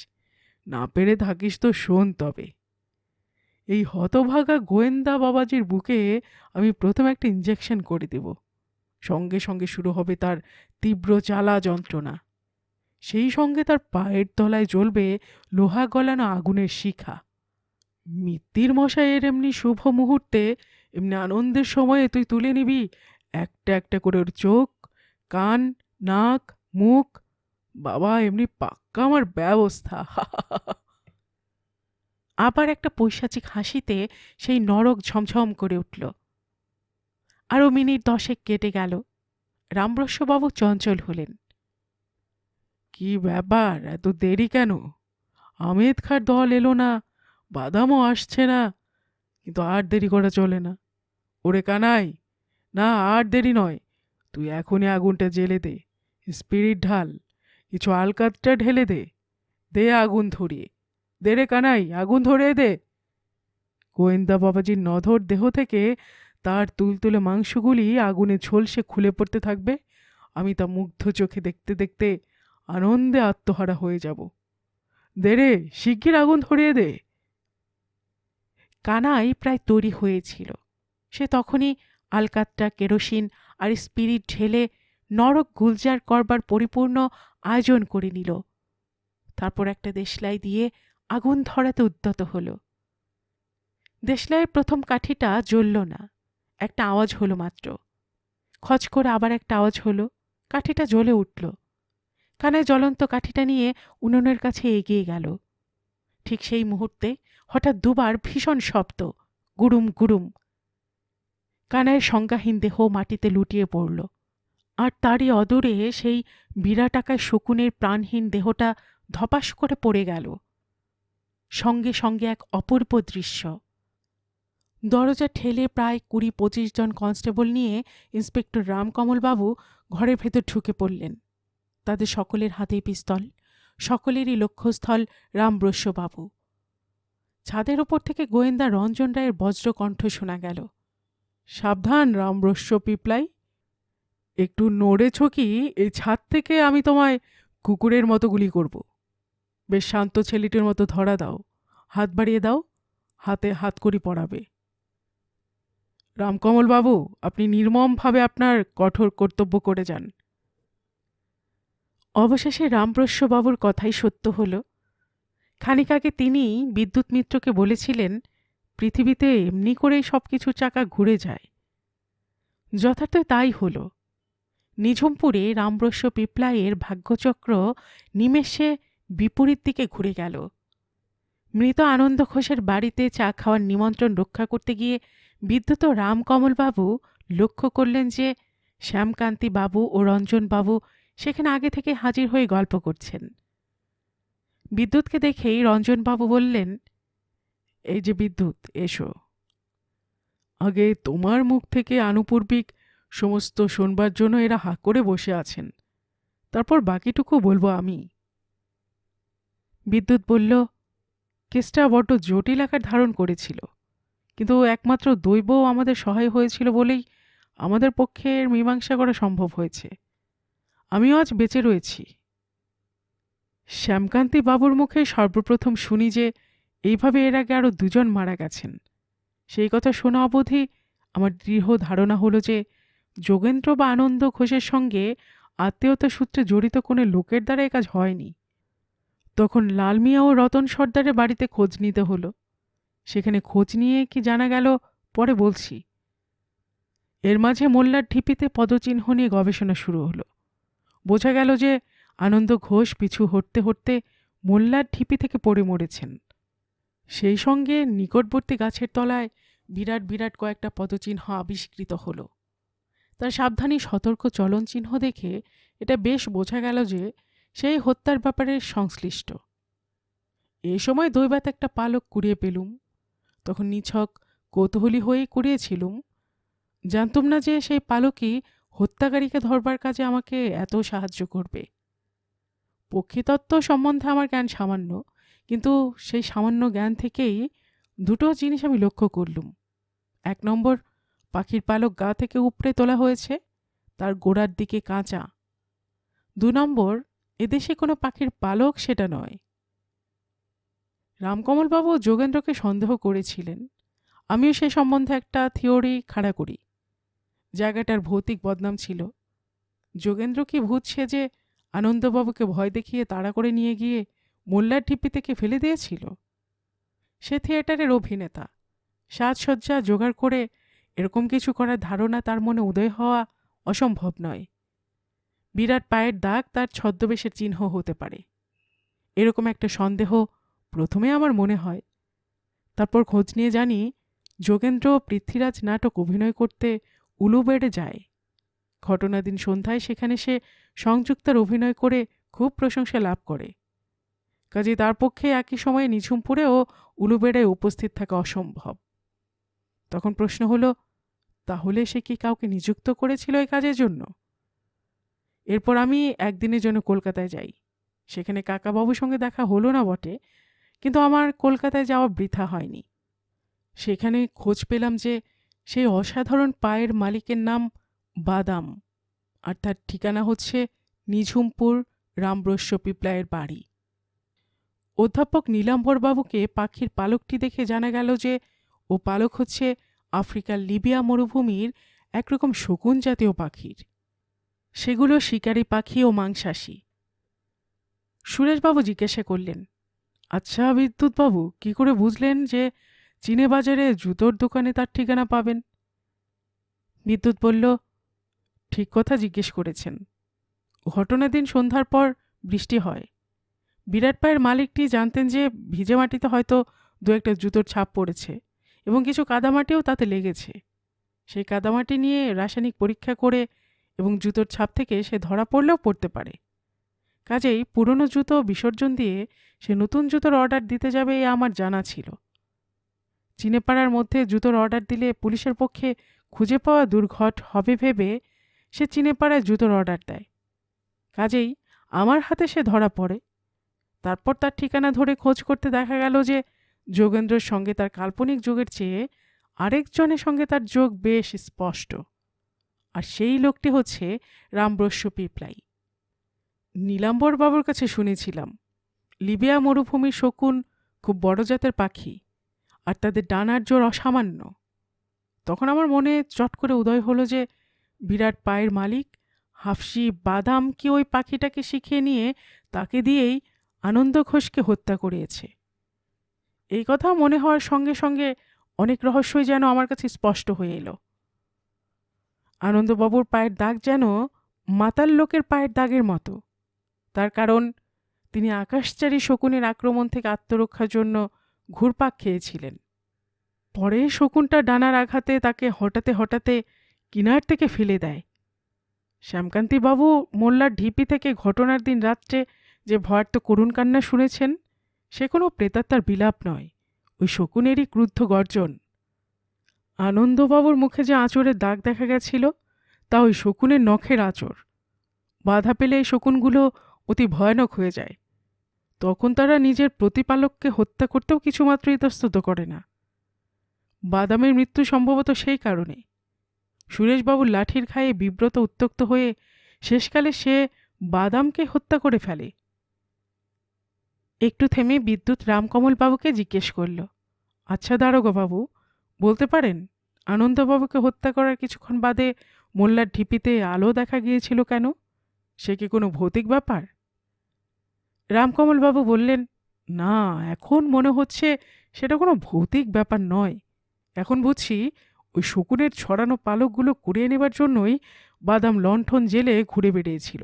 A: না পেরে থাকিস তো শোন তবে। এই হতভাগা গোয়েন্দা বাবাজির বুকে আমি প্রথম একটা ইঞ্জেকশন করে দেব। সঙ্গে সঙ্গে শুরু হবে তার তীব্র জ্বালা যন্ত্রণা। সেই সঙ্গে তার পায়ের তলায় জ্বলবে লোহা গলানো আগুনের শিখা। মিত্তির মশাইয়ের এমনি শুভ মুহূর্তে, এমনি আনন্দের সময়ে তুই তুলে নিবি একটা একটা করে ওর চোখ, কান, নাক, মুখ। বাবা, এমনি পাক্কা আমার ব্যবস্থা। আবার একটা পৈশাচিক হাসিতে সেই নরক ঝমঝম করে উঠল। আরও মিনিট 10 কেটে গেল। রামব্রস্যবাবু চঞ্চল হলেন। কি ব্যাপার, এত দেরি কেন? আমেদ খাঁর দল এলো না, বাদামও আসছে না, কিন্তু আর দেরি করা চলে না। ওরে কানাই, না আর দেরি নয়, তুই এখনই আগুনটা জ্বেলে দে, স্পিরিট ঢাল, কিছু আলকাতটা ঢেলে দে, দে আগুন ধরিয়ে দে রে কানাই, আগুন ধরিয়ে দে। গোয়েন্দা বাবাজির নধর দেহ থেকে তার তুলতুলে মাংসগুলি আগুনে ঝলসে খুলে পড়তে থাকবে। আমি তা মুগ্ধ চোখে দেখতে দেখতে আনন্দে আত্মহারা হয়ে যাব। দে রে, শিগগির আগুন ধরিয়ে দে। কানাই প্রায় তৈরি হয়েছিল। সে তখনই আলকাতটা, কেরোসিন আর স্পিরিট ঢেলে নরক গুলজার করবার পরিপূর্ণ আয়োজন করে নিল। তারপর একটা দেশলাই দিয়ে আগুন ধরাতে উদ্যত হল। দেশলাইয়ের প্রথম কাঠিটা জ্বলল না, একটা আওয়াজ হলো মাত্র। খচ করে আবার একটা আওয়াজ হলো, কাঠিটা জ্বলে উঠল। কানাই জ্বলন্ত কাঠিটা নিয়ে উনুনের কাছে এগিয়ে গেল। ঠিক সেই মুহূর্তে হঠাৎ দুবার ভীষণ শব্দ, গুড়ুম গুড়ুম। কানাইয়ের সংজ্ঞাহীন দেহ মাটিতে লুটিয়ে পড়ল, আর তারই অদূরে সেই বিরাটাকায় শকুনের প্রাণহীন দেহটা ধপাস করে পড়ে গেল। সঙ্গে সঙ্গে এক অপূর্ব দৃশ্য। দরজা ঠেলে প্রায় 20-25 জন কনস্টেবল নিয়ে ইন্সপেক্টর রামকমলবাবু ঘরের ভেতর ঢুকে পড়লেন। তাদের সকলের হাতেই পিস্তল, সকলেরই লক্ষ্যস্থল রামব্রস্যবাবু। ছাদের ওপর থেকে গোয়েন্দা রঞ্জন রায়ের বজ্রকণ্ঠ শোনা গেল, সাবধান রামব্রস্য পিপলাই, একটু নড়েছ কি এই ছাদ থেকে আমি তোমায় কুকুরের মতো গুলি করব। বেশ শান্ত ছেলেটির মতো ধরা দাও, হাত বাড়িয়ে দাও, হাতে হাতকড়ি পরাবে। রামকমল বাবু, আপনি নির্মমভাবে আপনার কঠোর কর্তব্য করে যান। অবশেষে রামব্রস্যবাবুর কথাই সত্য হল। খানিক আগে তিনি বিদ্যুৎ মিত্রকে বলেছিলেন, পৃথিবীতে এমনি করেই সব কিছুর চাকা ঘুরে যায়। যথার্থ তাই হল। নিঝুমপুরে রামব্রস্য পিপলাইয়ের ভাগ্যচক্র নিমেষে বিপরীত দিকে ঘুরে গেল। মৃত আনন্দ ঘোষের বাড়িতে চা খাওয়ার নিমন্ত্রণ রক্ষা করতে গিয়ে বিদ্যুৎ রামকমলবাবু লক্ষ্য করলেন যে শ্যামকান্তি বাবু ও রঞ্জনবাবু সেখানে আগে থেকে হাজির হয়ে গল্প করছেন। বিদ্যুৎকে দেখেই রঞ্জনবাবু বললেন, এই যে বিদ্যুৎ, এসো। আগে তোমার মুখ থেকে আনুপূর্বিক সমস্ত শোনবার জন্য এরা হাঁ করে বসে আছেন, তারপর বাকিটুকু বলবো আমি। বিদ্যুৎ বলল, কেসটা বড্ড জটিল আকার ধারণ করেছিল, কিন্তু একমাত্র দৈব আমাদের সহায় হয়েছিল বলেই আমাদের পক্ষে এর মীমাংসা করা সম্ভব হয়েছে। আমিও আজ বেঁচে রয়েছি। শ্যামকান্তি বাবুর মুখে সর্বপ্রথম শুনি যে এইভাবে এর আগে আরও 2 জন মারা গেছেন। সেই কথা শোনা অবধি আমার দৃঢ় ধারণা হলো যে যোগেন্দ্র বা আনন্দ ঘোষের সঙ্গে আত্মীয়তা সূত্রে জড়িত কোনো লোকের দ্বারা এ কাজ হয়নি। তখন লাল মিয়া ও রতন সর্দারের বাড়িতে খোঁজ নিতে হলো। সেখানে খোঁজ নিয়ে কি জানা গেল পরে বলছি। এর মাঝে মোল্লার ঢিপিতে পদচিহ্ন নিয়ে গবেষণা শুরু হলো। বোঝা গেল যে আনন্দ ঘোষ পিছু হটতে হটতে মোল্লার ঢিপি থেকে পড়ে মরেছেন। সেই সঙ্গে নিকটবর্তী গাছের তলায় বিরাট বিরাট কয়েকটা পদচিহ্ন আবিষ্কৃত হল। তার সাবধানী সতর্ক চলন চিহ্ন দেখে এটা বেশ বোঝা গেল যে সেই হত্যার ব্যাপারে সংশ্লিষ্ট। এই সময় দৈবাত একটা পালক কুড়িয়ে পেলুম। তখন নিছক কৌতূহলী হয়ে কুড়িয়েছিলুম, জানতুম না যে সেই পালকই হত্যাকারীকে ধরবার কাজে আমাকে এত সাহায্য করবে। পক্ষীতত্ত্ব সম্বন্ধে আমার জ্ঞান সামান্য, কিন্তু সেই সামান্য জ্ঞান থেকেই দুটো জিনিস আমি লক্ষ্য করলুম। 1 নম্বর, পাখির পালক গা থেকে উপড়ে তোলা হয়েছে, তার গোড়ার দিকে কাঁচা। 2 নম্বর, এদেশে কোনো পাখির পালক সেটা নয়। রামকমলবাবু যোগেন্দ্রকে সন্দেহ করেছিলেন, আমিও সে সম্বন্ধে একটা থিওরি খাড়া করি। জায়গাটার ভৌতিক বদনাম ছিল। যোগেন্দ্র কি ভূত সেজে আনন্দবাবুকে ভয় দেখিয়ে তাড়া করে নিয়ে গিয়ে মোল্লার ঢিপি থেকে ফেলে দিয়েছিল? সে থিয়েটারের অভিনেতা, সাজসজ্জা জোগাড় করে এরকম কিছু করার ধারণা তার মনে উদয় হওয়া অসম্ভব নয়। বিরাট পায়ের দাগ তার ছদ্মবেশের চিহ্ন হতে পারে, এরকম একটা সন্দেহ প্রথমে আমার মনে হয়। তারপর খোঁজ নিয়ে জানি যোগেন্দ্র পৃথ্বীরাজ নাটক অভিনয় করতে উলুবেড়ে যায়। ঘটনাদিন সন্ধ্যায় সেখানে সে সংযুক্তার অভিনয় করে খুব প্রশংসা লাভ করে। কাজে তার পক্ষে একই সময়ে নিঝুমপুরে ও উলুবেড়ায় উপস্থিত থাকা অসম্ভব। তখন প্রশ্ন হলো, তাহলে সে কি কাউকে নিযুক্ত করেছিল এই কাজের জন্য? এরপর আমি একদিনের জন্য কলকাতায় যাই। সেখানে কাকাবাবুর সঙ্গে দেখা হলো না বটে, কিন্তু আমার কলকাতায় যাওয়া বৃথা হয়নি। সেখানে খোঁজ পেলাম যে সেই অসাধারণ পায়ের মালিকের নাম বাদাম, আর তার ঠিকানা হচ্ছে নিঝুমপুর রামব্রস্য পিপলায়ের বাড়ি। অধ্যাপক নীলাম্বরবাবুকে পাখির পালকটি দেখে জানা গেল যে ও পালক হচ্ছে আফ্রিকার লিবিয়া মরুভূমির একরকম শকুন জাতীয় পাখির। সেগুলো শিকারী পাখি ও মাংসাশী। সুরেশবাবু জিজ্ঞাসা করলেন, আচ্ছা বিদ্যুৎবাবু, কি করে বুঝলেন যে চিনে বাজারে জুতোর দোকানে তার ঠিকানা পাবেন? বিদ্যুৎ বলল, ঠিক কথা জিজ্ঞেস করেছেন। ঘটনার দিন সন্ধ্যার পর বৃষ্টি হয়। বিরাট পায়ের মালিকটি জানতেন যে ভিজে মাটিতে হয়তো 2-1টা জুতোর ছাপ পড়েছে এবং কিছু কাদামাটিও তাতে লেগেছে। সেই কাদামাটি নিয়ে রাসায়নিক পরীক্ষা করে এবং জুতোর ছাপ থেকে সে ধরা পড়লেও পড়তে পারে। কাজেই পুরনো জুতো বিসর্জন দিয়ে সে নতুন জুতোর অর্ডার দিতে যাবে এ আমার জানা ছিল। চিনেপাড়ার মধ্যে জুতোর অর্ডার দিলে পুলিশের পক্ষে খুঁজে পাওয়া দুর্ঘট হবে ভেবে সে চিনেপাড়ায় জুতোর অর্ডার দেয়। কাজেই আমার হাতে সে ধরা পড়ে। তারপর তার ঠিকানা ধরে খোঁজ করতে দেখা গেল যে যোগেন্দ্রের সঙ্গে তার কাল্পনিক যোগের চেয়ে আরেকজনের সঙ্গে তার যোগ বেশ স্পষ্ট, আর সেই লোকটি হচ্ছে রামব্রস্য পিপলাই। নীলাম্বর বাবুর কাছে শুনেছিলাম লিবিয়া মরুভূমির শকুন খুব বড় জাতের পাখি, আর তাদের ডানার জোর অসামান্য। তখন আমার মনে চট করে উদয় হলো যে বিরাট পায়ের মালিক হাফসি বাদাম কি ওই পাখিটাকে শিখিয়ে নিয়ে তাকে দিয়েই আনন্দ ঘোষকে হত্যা করিয়েছে। এই কথা মনে হওয়ার সঙ্গে সঙ্গে অনেক রহস্যই যেন আমার কাছে স্পষ্ট হয়ে এলো। আনন্দবাবুর পায়ের দাগ যেন মাতাল লোকের পায়ের দাগের মতো। তার কারণ তিনি আকাশচারী শকুনের আক্রমণ থেকে আত্মরক্ষার জন্য ঘুরপাক খেয়েছিলেন। পরে শকুনটা ডানার আঘাতে তাকে হঠাতে হঠাতে কিনার থেকে ফেলে দেয়। শ্যামকান্তিবাবু মোল্লার ঢিপি থেকে ঘটনার দিন রাত্রে যে ভয়ার্ত করুণ কান্না শুনেছেন, সে কোনো প্রেতাত্মার বিলাপ নয়, ওই শকুনেরই ক্রুদ্ধ গর্জন। আনন্দবাবুর মুখে যে আঁচড়ের দাগ দেখা গেছিল, তা ওই শকুনের নখের আঁচড়। বাধা পেলে এই শকুনগুলো অতি ভয়ানক হয়ে যায়। তখন তারা নিজের প্রতিপালককে হত্যা করতেও কিছুমাত্র ইতস্তত করে না। বাদামের মৃত্যু সম্ভবত সেই কারণে। সুরেশবাবুর লাঠির খায়ে বিব্রত উত্ত্যক্ত হয়ে শেষকালে সে বাদামকে হত্যা করে ফেলে। একটু থেমে বিদ্যুৎ রামকমলবাবুকে জিজ্ঞেস করল, আচ্ছা দারোগাবাবু, বলতে পারেন আনন্দবাবুকে হত্যা করার কিছুক্ষণ বাদে মোল্লার ঢিপিতে আলো দেখা গিয়েছিল কেন? সে কি কোনো ভৌতিক ব্যাপার? রামকমলবাবু বললেন, না, এখন মনে হচ্ছে সেটা কোনো ভৌতিক ব্যাপার নয়। এখন বুঝছি ওই শকুনের ছড়ানো পালকগুলো কুড়িয়ে নেবার জন্যই বাদাম লণ্ঠন জেলে ঘুরে বেড়িয়েছিল।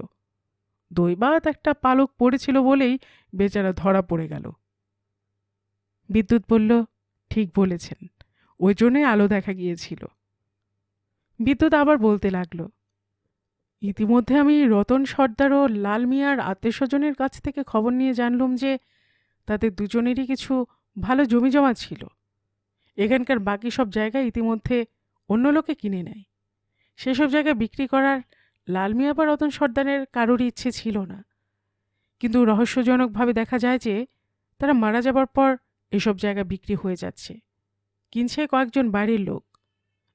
A: দৈবাত একটা পালক পড়েছিল বলেই বেচারা ধরা পড়ে গেল। বিদ্যুৎ বলল, ঠিক বলেছেন, ওই জন্যই আলো দেখা গিয়েছিল। বিদ্যুৎ আবার বলতে লাগলো, ইতিমধ্যে আমি রতন সর্দার ও লাল মিয়ার আত্মীয়স্বজনের কাছ থেকে খবর নিয়ে জানলুম যে তাদের দুজনেরই কিছু ভালো জমিজমা ছিল। এখানকার বাকি সব জায়গা ইতিমধ্যে অন্য লোকে কিনে নেয়। সেসব জায়গা বিক্রি করার লাল মিয়া বা রতন সর্দারের কারোরই ইচ্ছে ছিল না। কিন্তু রহস্যজনকভাবে দেখা যায় যে তারা মারা যাবার পর এসব জায়গা বিক্রি হয়ে যাচ্ছে। কিনছে কয়েকজন বাইরের লোক,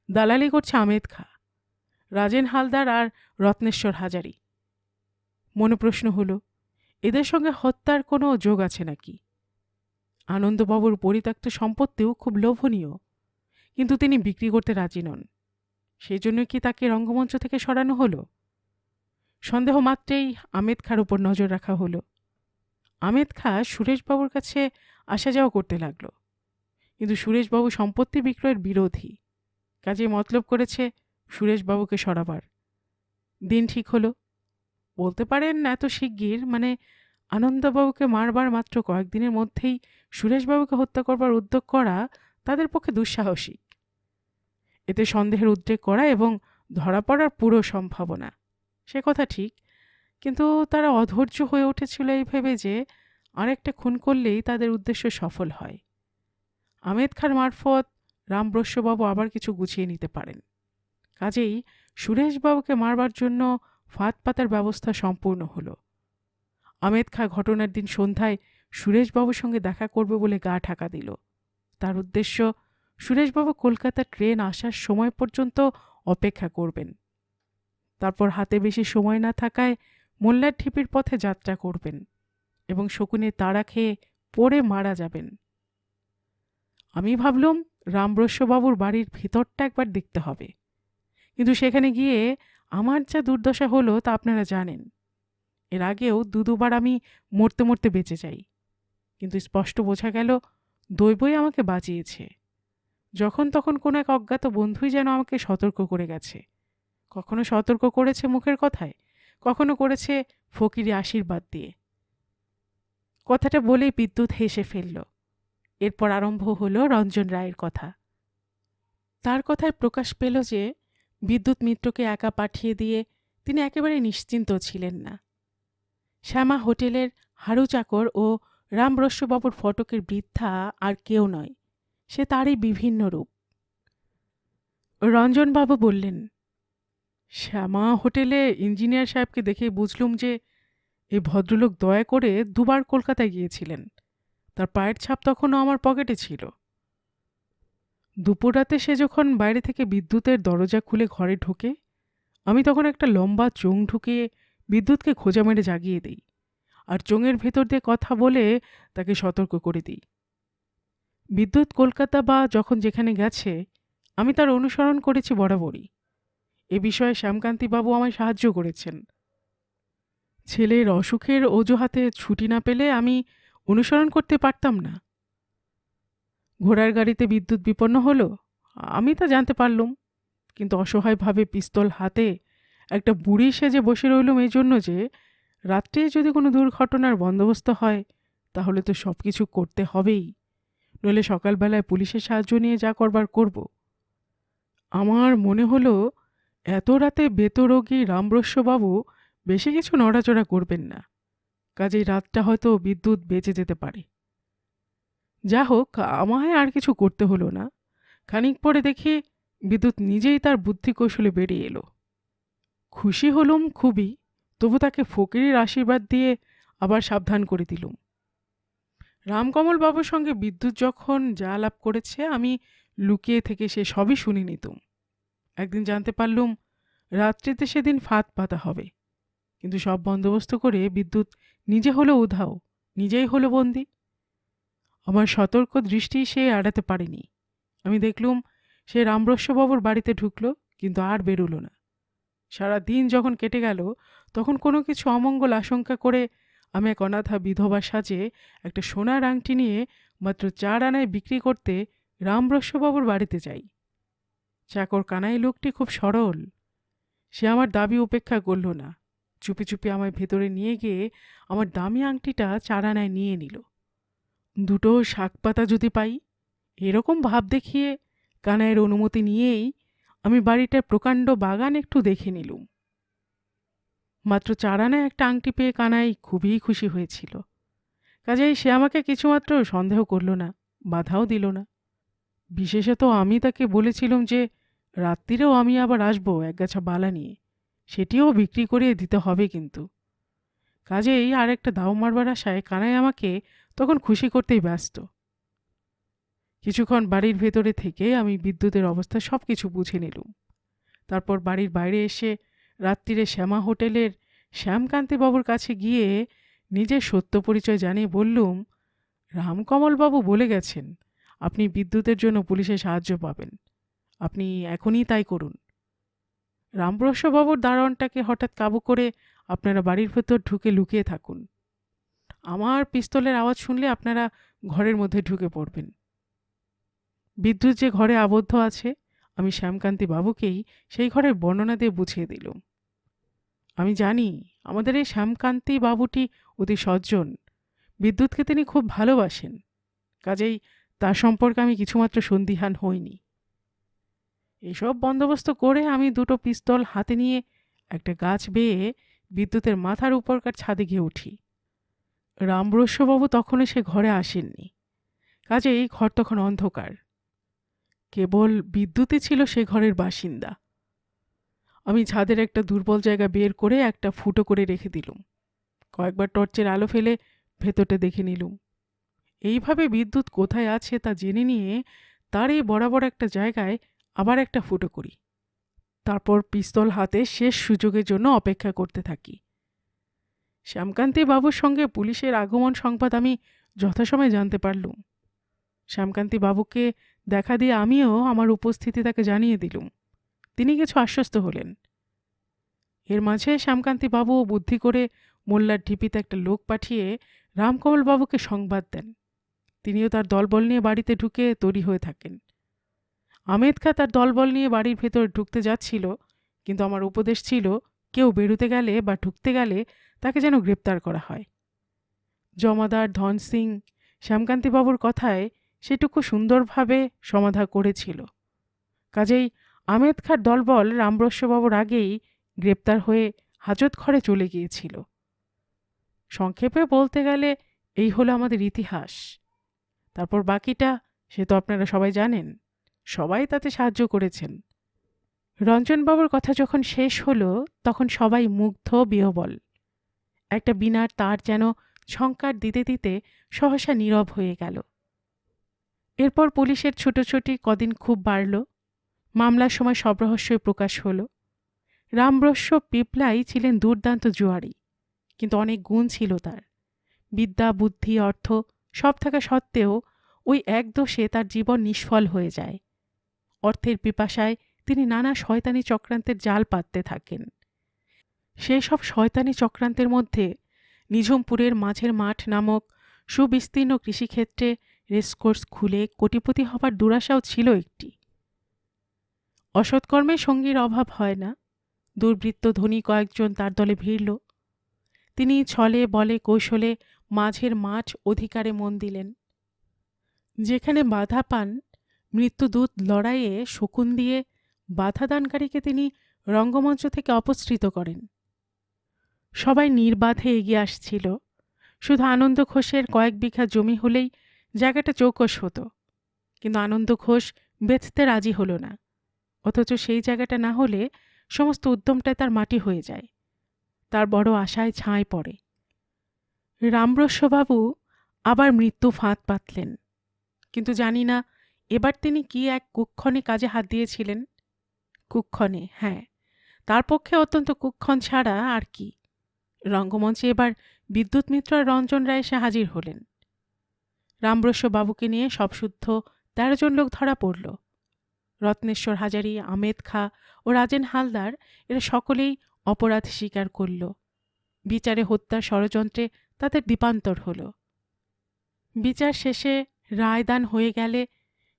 A: দালালি করছে আমেদ খাঁ, রাজেন হালদার আর রত্নেশ্বর হাজারি। মনে প্রশ্ন হলো, এদের সঙ্গে হত্যার কোনো যোগ আছে নাকি? আনন্দবাবুর পরিত্যক্ত সম্পত্তিও খুব লোভনীয়, কিন্তু তিনি বিক্রি করতে রাজি নন। সেই জন্য কি তাকে রঙ্গমঞ্চ থেকে সরানো হলো? সন্দেহ মাত্রেই আমেদ খাঁর উপর নজর রাখা হলো। আমেদ খাঁ সুরেশবাবুর কাছে আসা যাওয়া করতে লাগলো, কিন্তু সুরেশবাবু সম্পত্তি বিক্রয়ের বিরোধী, কাজে মতলব করেছে সুরেশবাবুকে সরাবার। দিন ঠিক হলো। বলতে পারেন এত শিগগির, মানে আনন্দবাবুকে মারবার মাত্র কয়েকদিনের মধ্যেই সুরেশবাবুকে হত্যা করবার উদ্যোগ করা তাদের পক্ষে দুঃসাহসিক। এতে সন্দেহের উদ্রেক করা এবং ধরা পড়ার পুরো সম্ভাবনা। সে কথা ঠিক, কিন্তু তারা অধৈর্য হয়ে উঠেছিল এই ভেবে যে আরেকটা খুন করলেই তাদের উদ্দেশ্য সফল হয়। আমেদ খাঁর মারফত রামব্রস্যবাবু আবার কিছু গুছিয়ে নিতে পারেন। কাজেই সুরেশবাবুকে মারবার জন্য ফাঁদ পাতার ব্যবস্থা সম্পূর্ণ হলো। আমেদ খাঁ ঘটনার দিন সন্ধ্যায় সুরেশবাবুর সঙ্গে দেখা করবে বলে গা ঢাকা দিল। তার উদ্দেশ্য, সুরেশবাবু কলকাতা ট্রেন আসার সময় পর্যন্ত অপেক্ষা করবেন। তারপর হাতে বেশি সময় না থাকায় মোল্লার ঢিপির পথে যাত্রা করবেন এবং শকুনে তাড়া খেয়ে পড়ে মারা যাবেন। আমি ভাবলুম রামব্রস্যবাবুর বাড়ির ভিতরটা একবার দেখতে হবে, কিন্তু সেখানে গিয়ে আমার যা দুর্দশা হলো তা আপনারা জানেন। এর আগেও দুবার আমি মরতে মরতে বেঁচে যাই, কিন্তু স্পষ্ট বোঝা গেল দৈবই আমাকে বাঁচিয়েছে। যখন তখন কোন এক অজ্ঞাত বন্ধুই যেন আমাকে সতর্ক করে গেছে। কখনো সতর্ক করেছে মুখের কথায়, কখনো করেছে ফকিরি আশীর্বাদ দিয়ে। কথাটা বলেই বিদ্যুৎ হেসে ফেলল। এরপর আরম্ভ হলো রঞ্জন রায়ের কথা। তার কথায় প্রকাশ পেল যে বিদ্যুৎ মিত্রকে একা পাঠিয়ে দিয়ে তিনি একেবারে নিশ্চিন্ত ছিলেন না। শ্যামা হোটেলের হাড়ু চাকর ও রামব্রস্যবাবুর ফটকের বৃদ্ধা আর কেউ নয়, সে তারই বিভিন্ন রূপ। রঞ্জনবাবু বললেন, শ্যামা হোটেলে ইঞ্জিনিয়ার সাহেবকে দেখে বুঝলুম যে এই ভদ্রলোক দয়া করে দুবার কলকাতায় গিয়েছিলেন। তার পায়ের ছাপ তখনও আমার পকেটে ছিল। দুপুর রাতে সে যখন বাইরে থেকে বিদ্যুতের দরজা খুলে ঘরে ঢোকে, আমি তখন একটা লম্বা চোং ঢুকিয়ে বিদ্যুৎকে খোঁজা মেরে জাগিয়ে দিই, আর চোঙের ভেতর দিয়ে কথা বলে তাকে সতর্ক করে দিই। বিদ্যুৎ কলকাতা বা যখন যেখানে গেছে আমি তার অনুসরণ করেছি বরাবরই। এ বিষয়ে শ্যামকান্তিবাবু আমায় সাহায্য করেছেন। ছেলের অসুখের অজুহাতে ছুটি না পেলে আমি অনুসরণ করতে পারতাম না। ঘোড়ার গাড়িতে বিদ্যুৎ বিপন্ন হলো, আমি তা জানতে পারলুম, কিন্তু অসহায়ভাবে পিস্তল হাতে একটা বুড়ি সেজে বসে রইলুম এই জন্য যে রাত্রে যদি কোনো দুর্ঘটনার বন্দোবস্ত হয় তাহলে তো সব কিছু করতে হবেই, নইলে সকালবেলায় পুলিশের সাহায্য নিয়ে যা করবার করব। আমার মনে হলো এত রাতে বেতরোগী রামব্রস্যবাবু বেশি কিছু নড়াচড়া করবেন না, কাজেই রাতটা হয়তো বিদ্যুৎ বেঁচে যেতে পারে। যা হোক, আমায় আর কিছু করতে হলো না। খানিক পরে দেখি বিদ্যুৎ নিজেই তার বুদ্ধি কৌশলে বেরিয়ে এলো। খুশি হলুম খুবই, তবু তাকে ফকিরের আশীর্বাদ দিয়ে আবার সাবধান করে দিলুম। রামকমল বাবুর সঙ্গে বিদ্যুৎ যখন যা আলাপ করেছে আমি লুকিয়ে থেকে সে সবই শুনে নিতুম। একদিন জানতে পারলুম রাত্রিতে সেদিন ফাঁদ পাতা হবে, কিন্তু সব বন্দোবস্ত করে বিদ্যুৎ নিজে হলো উধাও, নিজেই হলো বন্দী। আমার সতর্ক দৃষ্টি সে এড়াতে পারেনি। আমি দেখলুম সে রামব্রস্যবাবুর বাড়িতে ঢুকলো, কিন্তু আর বেরোলো না। সারা দিন যখন কেটে গেল তখন কোনো কিছু অমঙ্গল আশঙ্কা করে আমি এক অনাথা বিধবা সাজে একটা সোনার আংটি নিয়ে মাত্র 4 আনায় বিক্রি করতে রামব্রস্যবাবুর বাড়িতে যাই। চাকর কানাই লোকটি খুব সরল, সে আমার দাবি উপেক্ষা করল না, চুপি চুপি আমায় ভেতরে নিয়ে গিয়ে আমার দামি আংটিটা 4 আনায় নিয়ে নিল। দুটো শাকপাতা যদি পাই, এরকম ভাব দেখিয়ে কানাইয়ের অনুমতি নিয়েই আমি বাড়িটার প্রকাণ্ড বাগান একটু দেখে নিলুম। মাত্র 4 আনায় একটা আংটি পেয়ে কানাই খুবই খুশি হয়েছিল। কাজেই সে আমাকে কিছুমাত্র সন্দেহ করল না, বাধাও দিল না। বিশেষত আমি তাকে বলেছিলাম যে রাত্রিরেও আমি আবার আসবো একগাছা বালা নিয়ে, সেটিও বিক্রি করিয়ে দিতে হবে কিন্তু। কাজেই আর একটা দাও মারবার আশায় কানাই আমাকে তখন খুশি করতেই ব্যস্ত। কিছুক্ষণ বাড়ির ভেতরে থেকে আমি বিদ্যুতের অবস্থা সব কিছু বুঝে নিলুম। তারপর বাড়ির বাইরে এসে রাত্রিরে শ্যামা হোটেলের শ্যামকান্তিবাবুর কাছে গিয়ে নিজের সত্য পরিচয় জানিয়ে বললুম, রামকমলবাবু বলে গেছেন আপনি বিদ্যুতের জন্য পুলিশের সাহায্য পাবেন, আপনি এখনই তাই করুন। রামপ্রসাদবাবুর দারোয়ানটাকে হঠাৎ কাবু করে আপনারা বাড়ির ভেতর ঢুকে লুকিয়ে থাকুন। আমার পিস্তলের আওয়াজ শুনলে আপনারা ঘরের মধ্যে ঢুকে পড়বেন। বিদ্যুৎ যে ঘরে আবদ্ধ আছে, আমি শ্যামকান্তি বাবুকেই সেই ঘরের বর্ণনা দিয়ে বুঝিয়ে দিলুম। আমি জানি আমাদের এই শ্যামকান্তি বাবুটি অতি সজ্জন, বিদ্যুৎকে তিনি খুব ভালোবাসেন, কাজেই তার সম্পর্কে আমি কিছুমাত্র সন্দিহান হইনি। এসব বন্দোবস্ত করে আমি দুটো পিস্তল হাতে নিয়ে একটা গাছ বেয়ে বিদ্যুতের মাথার উপরকার ছাদে গিয়ে উঠি। রামপ্রসাদবাবু তখনও সে ঘরে আসেননি, কাজেই ঘর তখন অন্ধকার। কেবল বিদ্যুৎই ছিল সে ঘরের বাসিন্দা। আমি ছাদের একটা দুর্বল জায়গা বের করে একটা ফুটো করে রেখে দিলুম। কয়েকবার টর্চের আলো ফেলে ভেতরটা দেখে নিলুম। এইভাবে বিদ্যুৎ কোথায় আছে তা জেনে নিয়ে তার এই বরাবর একটা জায়গায় আবার একটা ফুটো করি। তারপর পিস্তল হাতে শেষ সুযোগের জন্য অপেক্ষা করতে থাকি। শ্যামকান্তি বাবুর সঙ্গে পুলিশের আগমন সংবাদ আমি যথাসময়ে জানতে পারলুম। শ্যামকান্তি বাবুকে দেখা দিয়ে আমিও আমার উপস্থিতি তাকে জানিয়ে দিলুম। তিনি কিছু আশ্বস্ত হলেন। এর মাঝে শ্যামকান্তি বাবু বুদ্ধি করে মোল্লার ঢিপিতে একটা লোক পাঠিয়ে রামকমল বাবুকে সংবাদ দেন। তিনিও তার দলবল নিয়ে বাড়িতে ঢুকে তৈরি হয়ে থাকেন। আমেদ খাঁ তার দলবল নিয়ে বাড়ির ভেতর ঢুকতে যাচ্ছিল, কিন্তু আমার উপদেশ ছিল কেউ বেরোতে গেলে বা ঢুকতে গেলে তাকে যেন গ্রেপ্তার করা হয়। জমাদার ধন সিং শ্যামকান্তিবাবুর কথায় সেটুকু সুন্দরভাবে সমাধা করেছিল। কাজেই আমেদ খাঁর দলবল রামপ্রসাদবাবুর আগেই গ্রেপ্তার হয়ে হাজত ঘরে চলে গিয়েছিল। সংক্ষেপে বলতে গেলে এই হলো আমাদের ইতিহাস। তারপর বাকিটা সে তো আপনারা সবাই জানেন, সবাই তাতে সাহায্য করেছেন। রঞ্জনবাবুর কথা যখন শেষ হলো তখন সবাই মুগ্ধ বিহ্বল। একটা বীণার তার যেন ঝংকার দিতে দিতে সহসা নীরব হয়ে গেল। এরপর পুলিশের ছুটোছুটি কদিন খুব বাড়ল। মামলার সময় সব রহস্যই প্রকাশ হল। রামপ্রসাদ পিপলাই ছিলেন দুর্দান্ত জুয়ারি, কিন্তু অনেক গুণ ছিল তার। বিদ্যা, বুদ্ধি, অর্থ সব থাকা সত্ত্বেও ওই এক দোষে তার জীবন নিষ্ফল হয়ে যায়। অর্থের পিপাসায় তিনি নানা শয়তানি চক্রান্তের জাল পাততে থাকেন। সেই সব শয়তানি চক্রান্তের মধ্যে নিঝুমপুরের মাঝের মাঠ নামক সুবিস্তীর্ণ কৃষিক্ষেত্রে রেসকোর্স খুলে কোটিপতি হবার দুরাশাও ছিল একটি। অসৎকর্মে সঙ্গীর অভাব হয় না। দুর্বৃত্ত ধনী কয়েকজন তার দলে ভিড়ল। তিনি ছলে বলে কৌশলে মাঝের মাঠ অধিকারে মন দিলেন। যেখানে বাধা পান, মৃত্যুদূত লড়াইয়ে শকুন দিয়ে বাধাদানকারীকে তিনি রঙ্গমঞ্চ থেকে অপসৃত করেন। সবাই নির্বাধে এগিয়ে আসছিল। শুধু আনন্দ ঘোষের কয়েক বিঘা জমি হলেই জায়গাটা চৌকস হতো, কিন্তু আনন্দ ঘোষ বেচতে রাজি হল না। অথচ সেই জায়গাটা না হলে সমস্ত উদ্যমটায় তার মাটি হয়ে যায়। তার বড় আশায় ছাই পড়ে। রামপ্রসাদবাবু আবার মৃত্যু ফাঁদ পাতলেন, কিন্তু জানি না এবার তিনি কি এক কুক্ষণে কাজে হাত দিয়েছিলেন। কুক্ষণে, হ্যাঁ, তার পক্ষে অত্যন্ত কুক্ষণ ছাড়া আর কি। রঙ্গমঞ্চে এবার বিদ্যুৎ মিত্র আর রঞ্জন রায় এসে হাজির হলেন। রামপ্রসাদবাবুকে নিয়ে সবশুদ্ধ 13 জন লোক ধরা পড়ল। রত্নেশ্বর হাজারি, আমেদ খাঁ ও রাজেন হালদার এরা সকলেই অপরাধ স্বীকার করল। বিচারে হত্যার ষড়যন্ত্রে তাদের দ্বীপান্তর হল। বিচার শেষে রায়দান হয়ে গেলে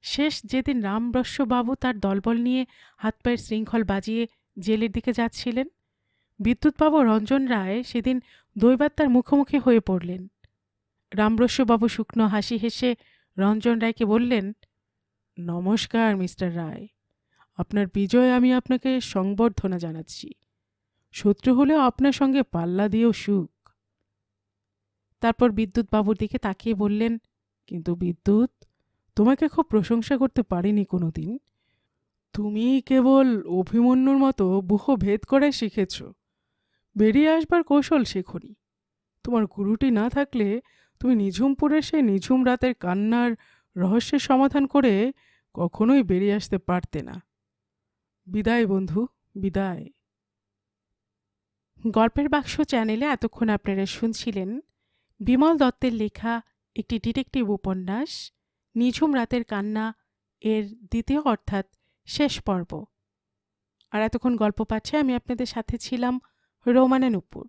A: শেষ যেদিন রামপ্রসাদবাবু তার দলবল নিয়ে হাত পায়ের শৃঙ্খল বাজিয়ে জেলের দিকে যাচ্ছিলেন, বিদ্যুৎবাবু রঞ্জন রায় সেদিন দৈবাত তার মুখোমুখি হয়ে পড়লেন। রামরস্যবাবু শুকনো হাসি হেসে রঞ্জন রায়কে বললেন, নমস্কার মিস্টার রায়, আপনার বিজয়ে আমি আপনাকে সংবর্ধনা জানাচ্ছি। শত্রু হলেও আপনার সঙ্গে পাল্লা দিয়েও সুখ। তারপর বিদ্যুৎবাবুর দিকে তাকিয়ে বললেন, কিন্তু বিদ্যুৎ, তোমাকে খুব প্রশংসা করতে পারিনি কোনোদিন। তুমি কেবল অভিমন্যুর মতো বুহ ভেদ করে শিখেছ, বেরিয়ে আসবার কৌশল শেখনি। তোমার গুরুটি না থাকলে তুমি নিঝুমপুরের সেই নিঝুম রাতের কান্নার রহস্যের সমাধান করে কখনোই বেরিয়ে আসতে পারতে না। বিদায় বন্ধু, বিদায়। গল্পের বাক্স চ্যানেলে এতক্ষণ আপনারা শুনছিলেন বিমল দত্তের লেখা একটি ডিটেকটিভ উপন্যাস নিঝুম রাতের কান্না এর দ্বিতীয় অর্থাৎ শেষ পর্ব। আর এতক্ষণ গল্প পাচ্ছে আমি আপনাদের সাথে ছিলাম রোমানা নুপুর।